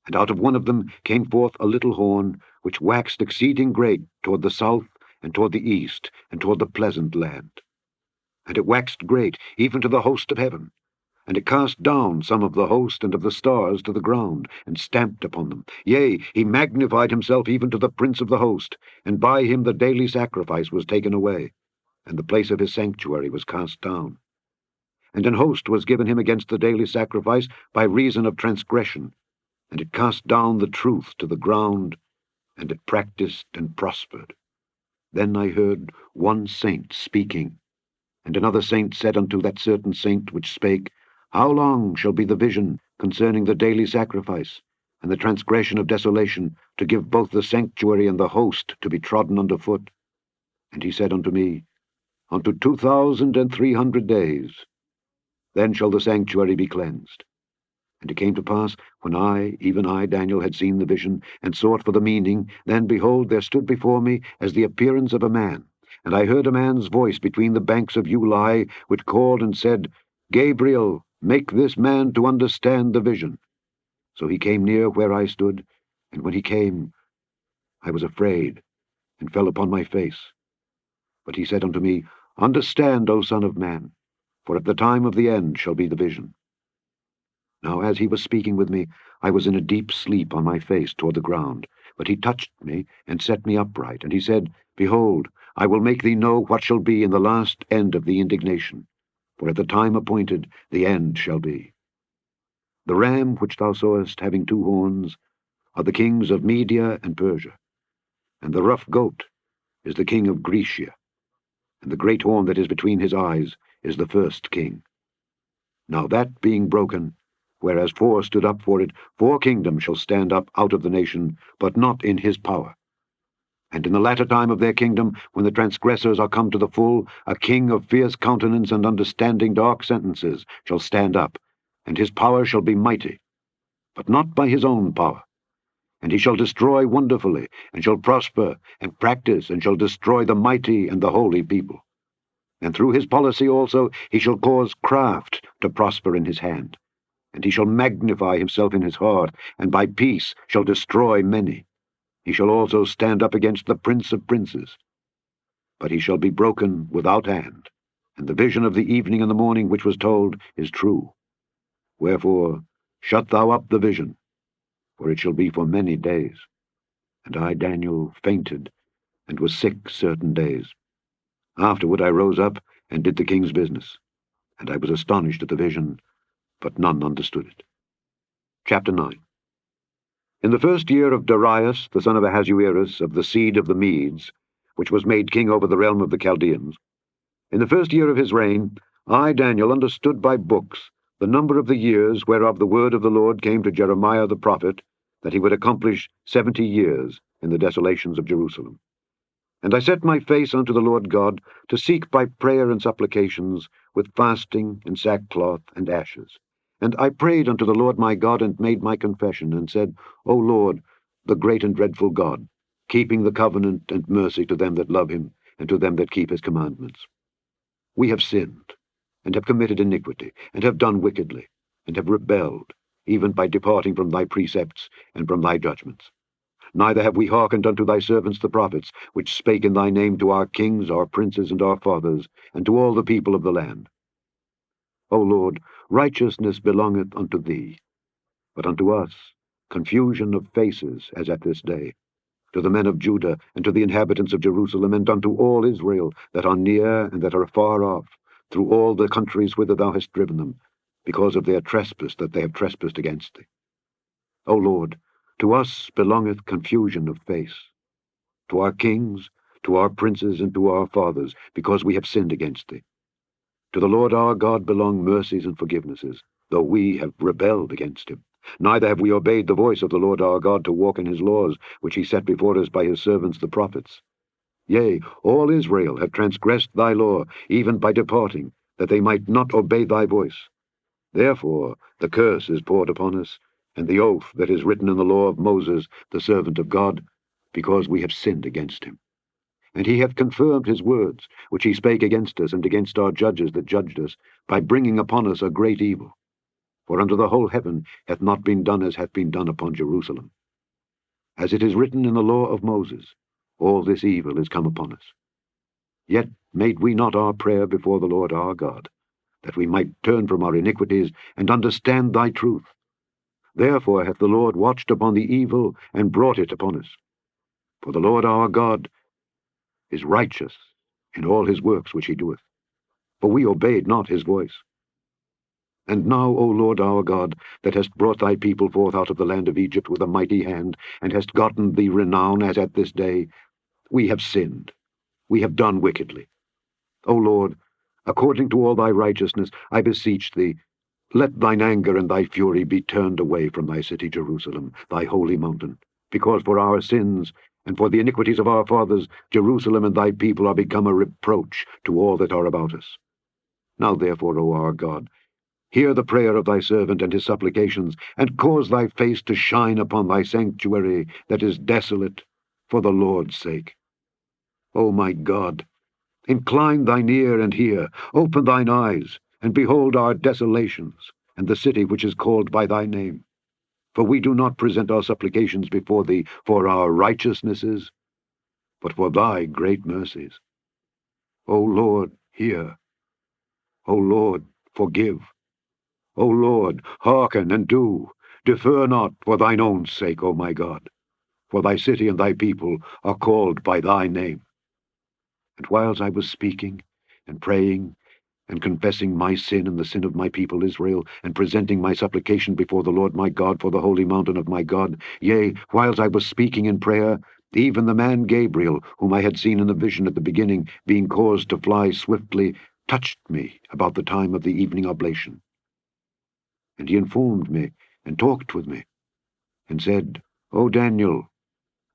And out of one of them came forth a little horn, which waxed exceeding great toward the south, and toward the east, and toward the pleasant land. And it waxed great, even to the host of heaven. And it cast down some of the host and of the stars to the ground, and stamped upon them. Yea, he magnified himself even to the prince of the host, and by him the daily sacrifice was taken away, and the place of his sanctuary was cast down. And an host was given him against the daily sacrifice by reason of transgression, and it cast down the truth to the ground, and it practiced and prospered. Then I heard one saint speaking, and another saint said unto that certain saint which spake, How long shall be the vision concerning the daily sacrifice, and the transgression of desolation, to give both the sanctuary and the host to be trodden under foot? And he said unto me, Unto 2,300 days. Then shall the sanctuary be cleansed. And it came to pass, when I, even I, Daniel, had seen the vision, and sought for the meaning, then, behold, there stood before me as the appearance of a man. And I heard a man's voice between the banks of Ulai, which called and said, Gabriel, make this man to understand the vision. So he came near where I stood, and when he came, I was afraid, and fell upon my face. But he said unto me, Understand, O Son of Man, for at the time of the end shall be the vision. Now as he was speaking with me, I was in a deep sleep on my face toward the ground. But he touched me, and set me upright. And he said, Behold, I will make thee know what shall be in the last end of the indignation. For at the time appointed the end shall be. The ram which thou sawest having 2 horns are the kings of Media and Persia. And the rough goat is the king of Grecia. And the great horn that is between his eyes is the first king. Now that being broken, whereas 4 stood up for it, 4 kingdoms shall stand up out of the nation, but not in his power. And in the latter time of their kingdom, when the transgressors are come to the full, a king of fierce countenance and understanding dark sentences shall stand up, and his power shall be mighty, but not by his own power. And he shall destroy wonderfully, and shall prosper, and practice, and shall destroy the mighty and the holy people. And through his policy also he shall cause craft to prosper in his hand. And he shall magnify himself in his heart, and by peace shall destroy many. He shall also stand up against the prince of princes. But he shall be broken without hand, and the vision of the evening and the morning which was told is true. Wherefore shut thou up the vision, for it shall be for many days. And I, Daniel, fainted, and was sick certain days. Afterward I rose up, and did the king's business. And I was astonished at the vision, but none understood it. Chapter 9. In the 1st year of Darius, the son of Ahasuerus, of the seed of the Medes, which was made king over the realm of the Chaldeans, in the 1st year of his reign, I, Daniel, understood by books the number of the years whereof the word of the Lord came to Jeremiah the prophet, that he would accomplish 70 years in the desolations of Jerusalem. And I set my face unto the Lord God, to seek by prayer and supplications, with fasting and sackcloth and ashes. And I prayed unto the Lord my God, and made my confession, and said, O Lord, the great and dreadful God, keeping the covenant and mercy to them that love him, and to them that keep his commandments. We have sinned, and have committed iniquity, and have done wickedly, and have rebelled, even by departing from thy precepts and from thy judgments. Neither have we hearkened unto thy servants the prophets, which spake in thy name to our kings, our princes, and our fathers, and to all the people of the land. O Lord, righteousness belongeth unto thee. But unto us confusion of faces, as at this day, to the men of Judah, and to the inhabitants of Jerusalem, and unto all Israel, that are near and that are far off, through all the countries whither thou hast driven them, because of their trespass that they have trespassed against thee. O Lord, to us belongeth confusion of face, to our kings, to our princes, and to our fathers, because we have sinned against thee. To the Lord our God belong mercies and forgivenesses, though we have rebelled against him. Neither have we obeyed the voice of the Lord our God to walk in his laws, which he set before us by his servants the prophets. Yea, all Israel have transgressed thy law, even by departing, that they might not obey thy voice. Therefore the curse is poured upon us, and the oath that is written in the law of Moses, the servant of God, because we have sinned against him. And he hath confirmed his words, which he spake against us and against our judges that judged us, by bringing upon us a great evil. For unto the whole heaven hath not been done as hath been done upon Jerusalem. As it is written in the law of Moses, all this evil is come upon us. Yet made we not our prayer before the Lord our God, that we might turn from our iniquities and understand thy truth. Therefore hath the Lord watched upon the evil and brought it upon us. For the Lord our God is righteous in all his works which he doeth, for we obeyed not his voice. And now, O Lord our God, that hast brought thy people forth out of the land of Egypt with a mighty hand, and hast gotten thee renown as at this day, we have sinned, we have done wickedly. O Lord, according to all thy righteousness, I beseech thee, let thine anger and thy fury be turned away from thy city Jerusalem, thy holy mountain, because for our sins and for the iniquities of our fathers, Jerusalem and thy people are become a reproach to all that are about us. Now therefore, O our God, hear the prayer of thy servant and his supplications, and cause thy face to shine upon thy sanctuary that is desolate, for the Lord's sake. O my God, incline thine ear and hear, open thine eyes, and behold our desolations, and the city which is called by thy name. For we do not present our supplications before thee for our righteousnesses, but for thy great mercies. O Lord, hear. O Lord, forgive. O Lord, hearken and do. Defer not for thine own sake, O my God. For thy city and thy people are called by thy name. And whiles I was speaking and praying and confessing my sin and the sin of my people Israel, and presenting my supplication before the Lord my God for the holy mountain of my God, yea, whiles I was speaking in prayer, even the man Gabriel, whom I had seen in the vision at the beginning, being caused to fly swiftly, touched me about the time of the evening oblation. And he informed me, and talked with me, and said, O Daniel,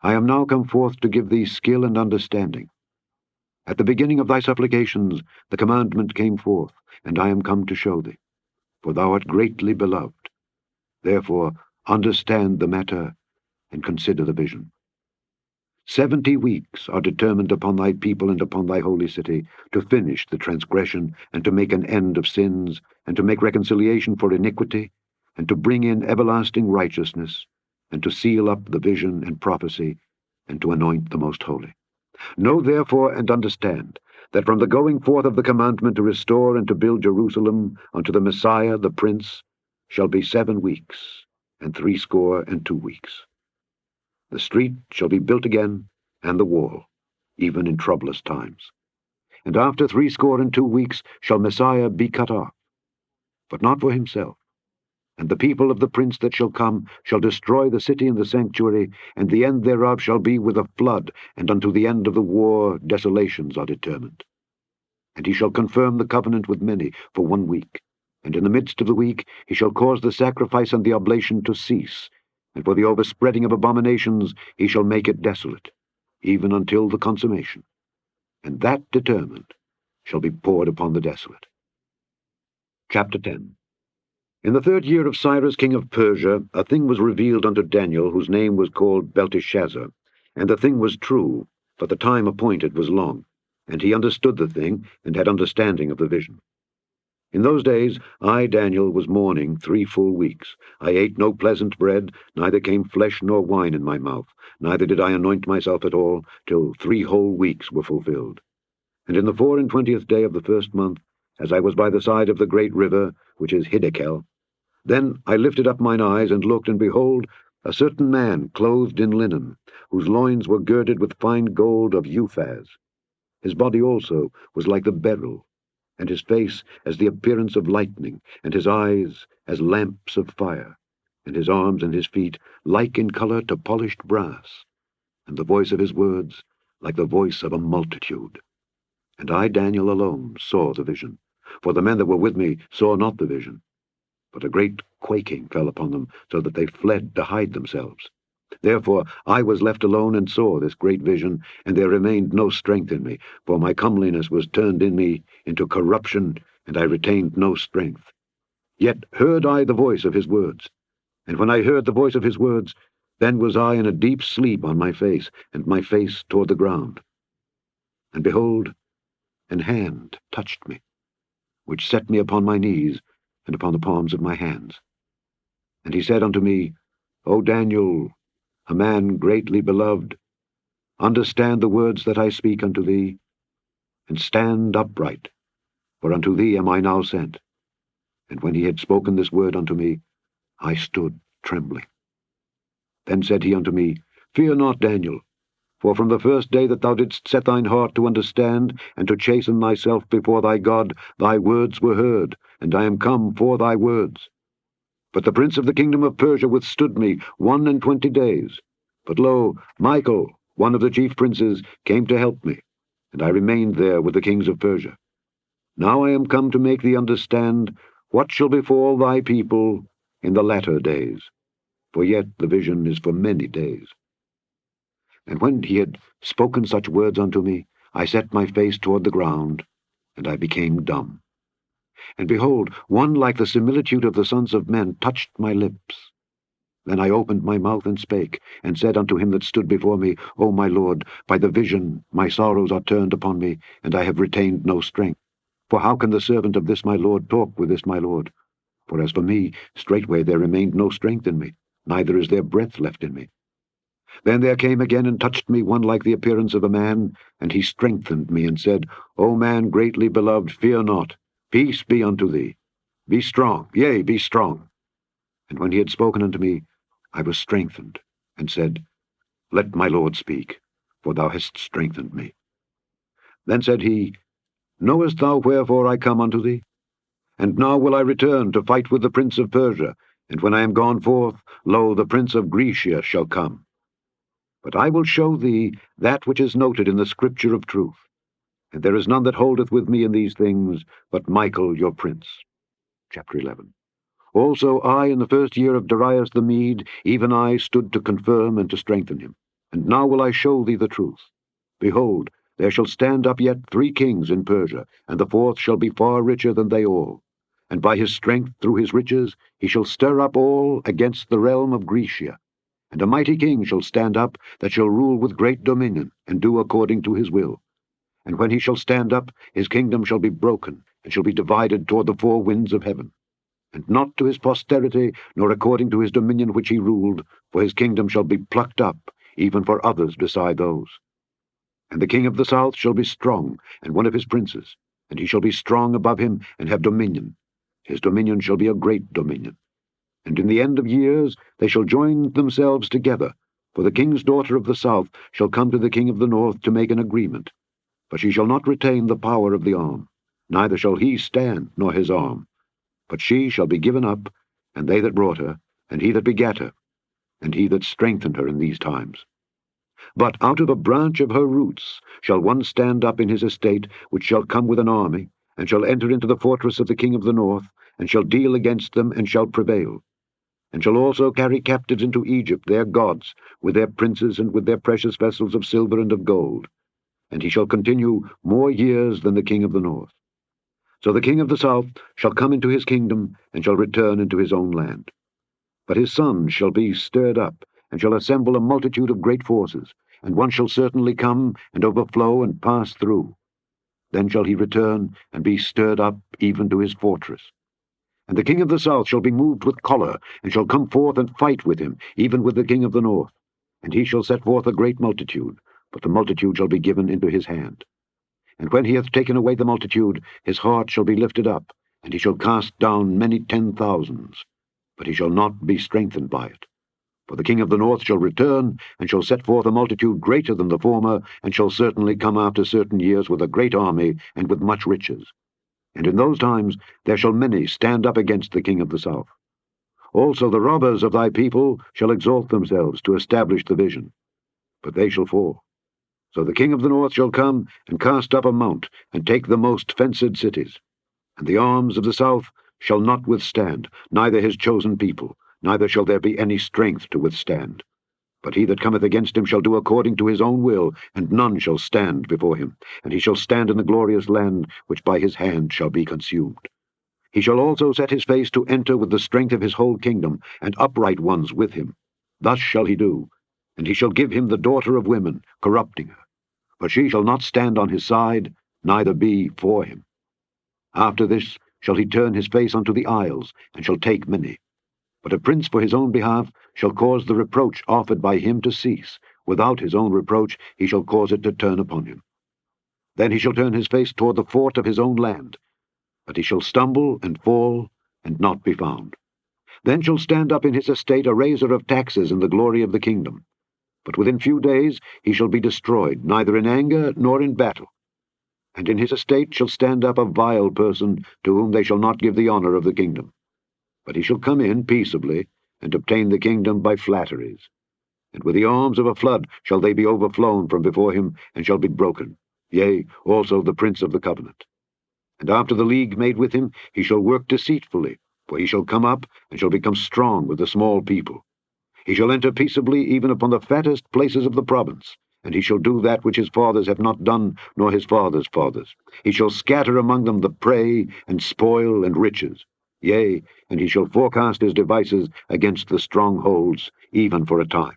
I am now come forth to give thee skill and understanding. At the beginning of thy supplications the commandment came forth, and I am come to show thee, for thou art greatly beloved. Therefore understand the matter, and consider the vision. 70 weeks are determined upon thy people and upon thy holy city, to finish the transgression, and to make an end of sins, and to make reconciliation for iniquity, and to bring in everlasting righteousness, and to seal up the vision and prophecy, and to anoint the most holy. Know therefore and understand, that from the going forth of the commandment to restore and to build Jerusalem unto the Messiah the Prince shall be 7 weeks, and 62 weeks. The street shall be built again, and the wall, even in troublous times. And after 62 weeks shall Messiah be cut off, but not for himself. And the people of the prince that shall come shall destroy the city and the sanctuary, and the end thereof shall be with a flood, and unto the end of the war desolations are determined. And he shall confirm the covenant with many for 1 week, and in the midst of the week he shall cause the sacrifice and the oblation to cease, and for the overspreading of abominations he shall make it desolate, even until the consummation. And that determined shall be poured upon the desolate. Chapter 10. In the 3rd year of Cyrus king of Persia, a thing was revealed unto Daniel, whose name was called Belteshazzar. And the thing was true, but the time appointed was long. And he understood the thing, and had understanding of the vision. In those days I, Daniel, was mourning 3 full weeks. I ate no pleasant bread, neither came flesh nor wine in my mouth, neither did I anoint myself at all, till 3 whole weeks were fulfilled. And in the 24th day of the 1st month, as I was by the side of the great river, which is Hiddekel, Then I lifted up mine eyes, and looked, and behold, a certain man clothed in linen, whose loins were girded with fine gold of Uphaz. His body also was like the beryl, and his face as the appearance of lightning, and his eyes as lamps of fire, and his arms and his feet like in colour to polished brass, and the voice of his words like the voice of a multitude. And I, Daniel, alone saw the vision, for the men that were with me saw not the vision. But a great quaking fell upon them, so that they fled to hide themselves. Therefore I was left alone and saw this great vision, and there remained no strength in me, for my comeliness was turned in me into corruption, and I retained no strength. Yet heard I the voice of his words, and when I heard the voice of his words, then was I in a deep sleep on my face, and my face toward the ground. And behold, an hand touched me, which set me upon my knees, and upon the palms of my hands. And he said unto me, O Daniel, a man greatly beloved, understand the words that I speak unto thee, and stand upright, for unto thee am I now sent. And when he had spoken this word unto me, I stood trembling. Then said he unto me, Fear not, Daniel, for from the first day that thou didst set thine heart to understand, and to chasten thyself before thy God, thy words were heard, and I am come for thy words. But the prince of the kingdom of Persia withstood me 21 days. But lo, Michael, one of the chief princes, came to help me, and I remained there with the kings of Persia. Now I am come to make thee understand what shall befall thy people in the latter days, for yet the vision is for many days. And when he had spoken such words unto me, I set my face toward the ground, and I became dumb. And behold, one like the similitude of the sons of men touched my lips. Then I opened my mouth and spake, and said unto him that stood before me, O my Lord, by the vision my sorrows are turned upon me, and I have retained no strength. For how can the servant of this my Lord talk with this my Lord? For as for me, straightway there remained no strength in me, neither is there breath left in me. Then there came again and touched me one like the appearance of a man, and he strengthened me, and said, O man greatly beloved, fear not, peace be unto thee. Be strong, yea, be strong. And when he had spoken unto me, I was strengthened, and said, Let my Lord speak, for thou hast strengthened me. Then said he, Knowest thou wherefore I come unto thee? And now will I return to fight with the prince of Persia, and when I am gone forth, lo, the prince of Grecia shall come. But I will show thee that which is noted in the scripture of truth, and there is none that holdeth with me in these things, but Michael your prince. Chapter 11. Also I, in the first year of Darius the Mede, even I stood to confirm and to strengthen him. And now will I show thee the truth. Behold, there shall stand up yet 3 kings in Persia, and the 4th shall be far richer than they all. And by his strength through his riches he shall stir up all against the realm of Grecia. And a mighty king shall stand up, that shall rule with great dominion, and do according to his will. And when he shall stand up, his kingdom shall be broken, and shall be divided toward the 4 winds of heaven. And not to his posterity, nor according to his dominion which he ruled, for his kingdom shall be plucked up, even for others beside those. And the king of the south shall be strong, and one of his princes, and he shall be strong above him, and have dominion. His dominion shall be a great dominion. And in the end of years they shall join themselves together, for the king's daughter of the south shall come to the king of the north to make an agreement. But she shall not retain the power of the arm, neither shall he stand, nor his arm. But she shall be given up, and they that brought her, and he that begat her, and he that strengthened her in these times. But out of a branch of her roots shall one stand up in his estate, which shall come with an army, and shall enter into the fortress of the king of the north, and shall deal against them, and shall prevail. And shall also carry captives into Egypt their gods, with their princes, and with their precious vessels of silver and of gold. And he shall continue more years than the king of the north. So the king of the south shall come into his kingdom, and shall return into his own land. But his sons shall be stirred up, and shall assemble a multitude of great forces, and one shall certainly come, and overflow, and pass through. Then shall he return, and be stirred up even to his fortress. And the king of the south shall be moved with choler, and shall come forth and fight with him, even with the king of the north. And he shall set forth a great multitude, but the multitude shall be given into his hand. And when he hath taken away the multitude, his heart shall be lifted up, and he shall cast down many 10,000s. but he shall not be strengthened by it. For the king of the north shall return, and shall set forth a multitude greater than the former, and shall certainly come after certain years with a great army, and with much riches. And in those times there shall many stand up against the king of the south. Also the robbers of thy people shall exalt themselves to establish the vision, but they shall fall. So the king of the north shall come, and cast up a mount, and take the most fenced cities. And the arms of the south shall not withstand, neither his chosen people, neither shall there be any strength to withstand. But he that cometh against him shall do according to his own will, and none shall stand before him. And he shall stand in the glorious land, which by his hand shall be consumed. He shall also set his face to enter with the strength of his whole kingdom, and upright ones with him. Thus shall he do. And he shall give him the daughter of women, corrupting her. But she shall not stand on his side, neither be for him. After this shall he turn his face unto the isles, and shall take many. But a prince for his own behalf shall cause the reproach offered by him to cease. Without his own reproach he shall cause it to turn upon him. Then he shall turn his face toward the fort of his own land. But he shall stumble and fall, and not be found. Then shall stand up in his estate a raiser of taxes in the glory of the kingdom. But within few days he shall be destroyed, neither in anger nor in battle. And in his estate shall stand up a vile person, to whom they shall not give the honor of the kingdom. But he shall come in peaceably, and obtain the kingdom by flatteries. And with the arms of a flood shall they be overflown from before him, and shall be broken, yea, also the prince of the covenant. And after the league made with him, he shall work deceitfully, for he shall come up, and shall become strong with the small people. He shall enter peaceably even upon the fattest places of the province, and he shall do that which his fathers have not done, nor his fathers' fathers. He shall scatter among them the prey, and spoil, and riches. Yea, and he shall forecast his devices against the strongholds, even for a time.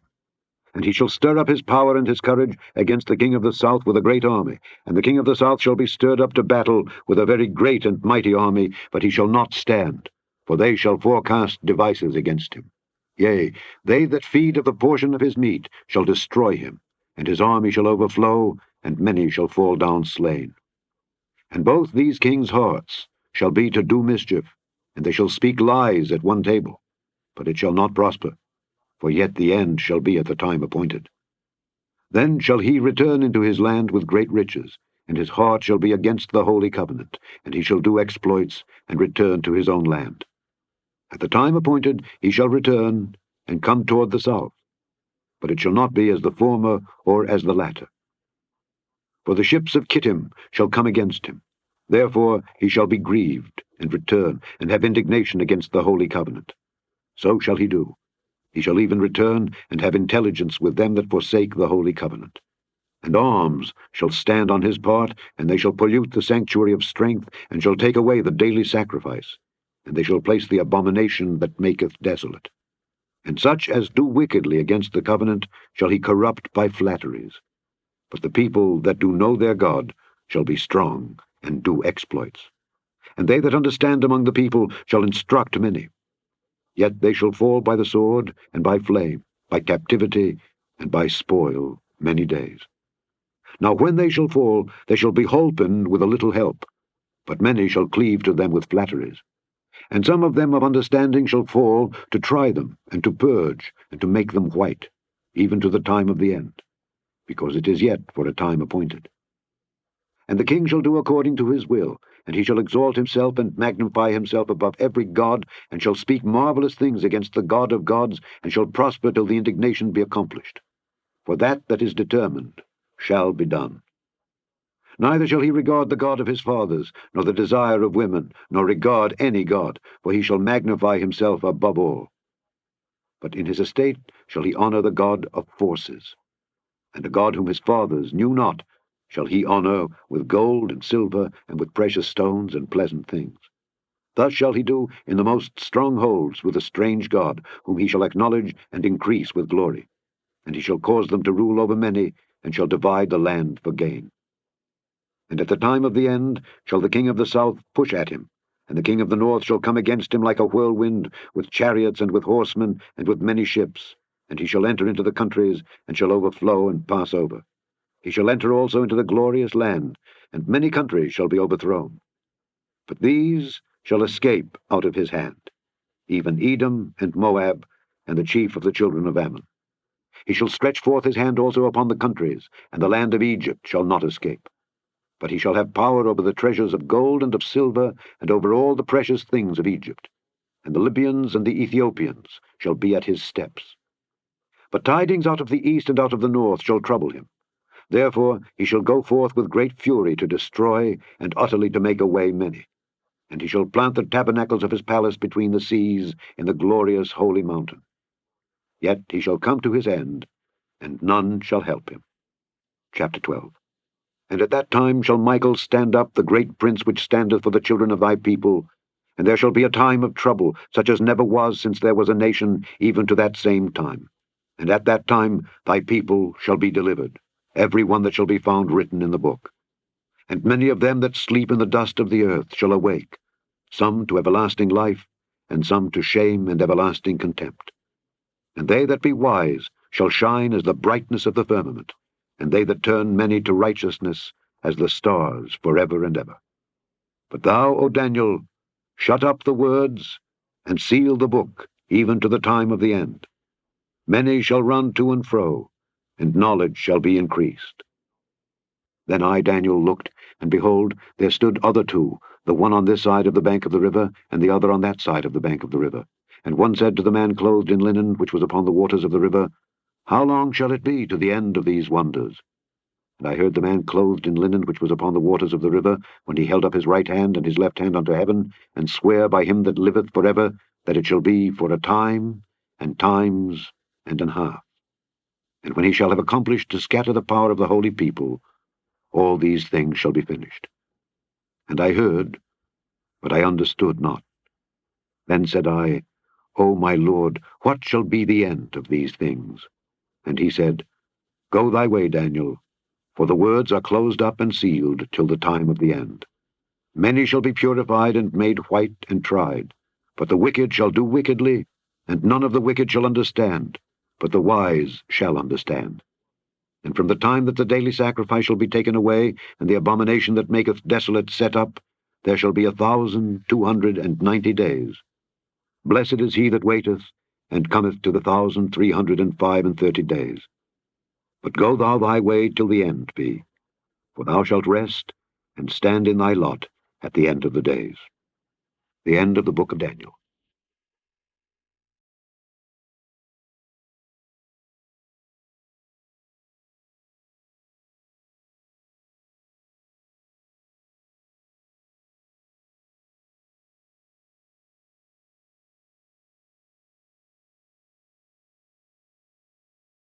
And he shall stir up his power and his courage against the king of the south with a great army. And the king of the south shall be stirred up to battle with a very great and mighty army, but he shall not stand, for they shall forecast devices against him. Yea, they that feed of the portion of his meat shall destroy him, and his army shall overflow, and many shall fall down slain. And both these kings' hearts shall be to do mischief, and they shall speak lies at one table, but it shall not prosper, for yet the end shall be at the time appointed. Then shall he return into his land with great riches, and his heart shall be against the holy covenant, and he shall do exploits, and return to his own land. At the time appointed he shall return, and come toward the south, but it shall not be as the former or as the latter. For the ships of Kittim shall come against him. Therefore he shall be grieved, and return, and have indignation against the holy covenant. So shall he do. He shall even return, and have intelligence with them that forsake the holy covenant. And arms shall stand on his part, and they shall pollute the sanctuary of strength, and shall take away the daily sacrifice, and they shall place the abomination that maketh desolate. And such as do wickedly against the covenant shall he corrupt by flatteries. But the people that do know their God shall be strong, and do exploits. And they that understand among the people shall instruct many. Yet they shall fall by the sword, and by flame, by captivity, and by spoil many days. Now when they shall fall, they shall be holpen with a little help, but many shall cleave to them with flatteries. And some of them of understanding shall fall, to try them, and to purge, and to make them white, even to the time of the end, because it is yet for a time appointed. And the king shall do according to his will, and he shall exalt himself and magnify himself above every god, and shall speak marvelous things against the God of gods, and shall prosper till the indignation be accomplished. For that is determined shall be done. Neither shall he regard the God of his fathers, nor the desire of women, nor regard any god, for he shall magnify himself above all. But in his estate shall he honor the God of forces, and a God whom his fathers knew not shall he honor with gold and silver, and with precious stones and pleasant things. Thus shall he do in the most strongholds with a strange God, whom he shall acknowledge and increase with glory. And he shall cause them to rule over many, and shall divide the land for gain. And at the time of the end shall the king of the south push at him, and the king of the north shall come against him like a whirlwind, with chariots and with horsemen, and with many ships. And he shall enter into the countries, and shall overflow and pass over. He shall enter also into the glorious land, and many countries shall be overthrown. But these shall escape out of his hand. even Edom and Moab, and the chief of the children of Ammon. He shall stretch forth his hand also upon the countries, and the land of Egypt shall not escape. But he shall have power over the treasures of gold and of silver, and over all the precious things of Egypt. And the Libyans and the Ethiopians shall be at his steps. But tidings out of the east and out of the north shall trouble him. Therefore he shall go forth with great fury to destroy, and utterly to make away many. And he shall plant the tabernacles of his palace between the seas, in the glorious holy mountain. Yet he shall come to his end, and none shall help him. Chapter 12. And at that time shall Michael stand up, the great prince which standeth for the children of thy people, and there shall be a time of trouble, such as never was since there was a nation, even to that same time. And at that time thy people shall be delivered, every one that shall be found written in the book. And many of them that sleep in the dust of the earth shall awake, some to everlasting life, and some to shame and everlasting contempt. And they that be wise shall shine as the brightness of the firmament, and they that turn many to righteousness as the stars forever and ever. But thou, O Daniel, shut up the words, and seal the book, even to the time of the end. Many shall run to and fro, and knowledge shall be increased. Then I, Daniel, looked, and behold, there stood other two, the one on this side of the bank of the river, and the other on that side of the bank of the river. And one said to the man clothed in linen, which was upon the waters of the river, How long shall it be to the end of these wonders? And I heard the man clothed in linen, which was upon the waters of the river, when he held up his right hand and his left hand unto heaven, and swear by him that liveth forever, that it shall be for a time, and times, and an half. And when he shall have accomplished to scatter the power of the holy people, all these things shall be finished. And I heard, but I understood not. Then said I, O my Lord, what shall be the end of these things? And he said, Go thy way, Daniel, for the words are closed up and sealed till the time of the end. Many shall be purified and made white and tried, but the wicked shall do wickedly, and none of the wicked shall understand, but the wise shall understand. And from the time that the daily sacrifice shall be taken away, and the abomination that maketh desolate set up, there shall be 1,290 days. Blessed is he that waiteth, and cometh to the 1,335 days. But go thou thy way till the end be, for thou shalt rest, and stand in thy lot at the end of the days. The end of the book of Daniel.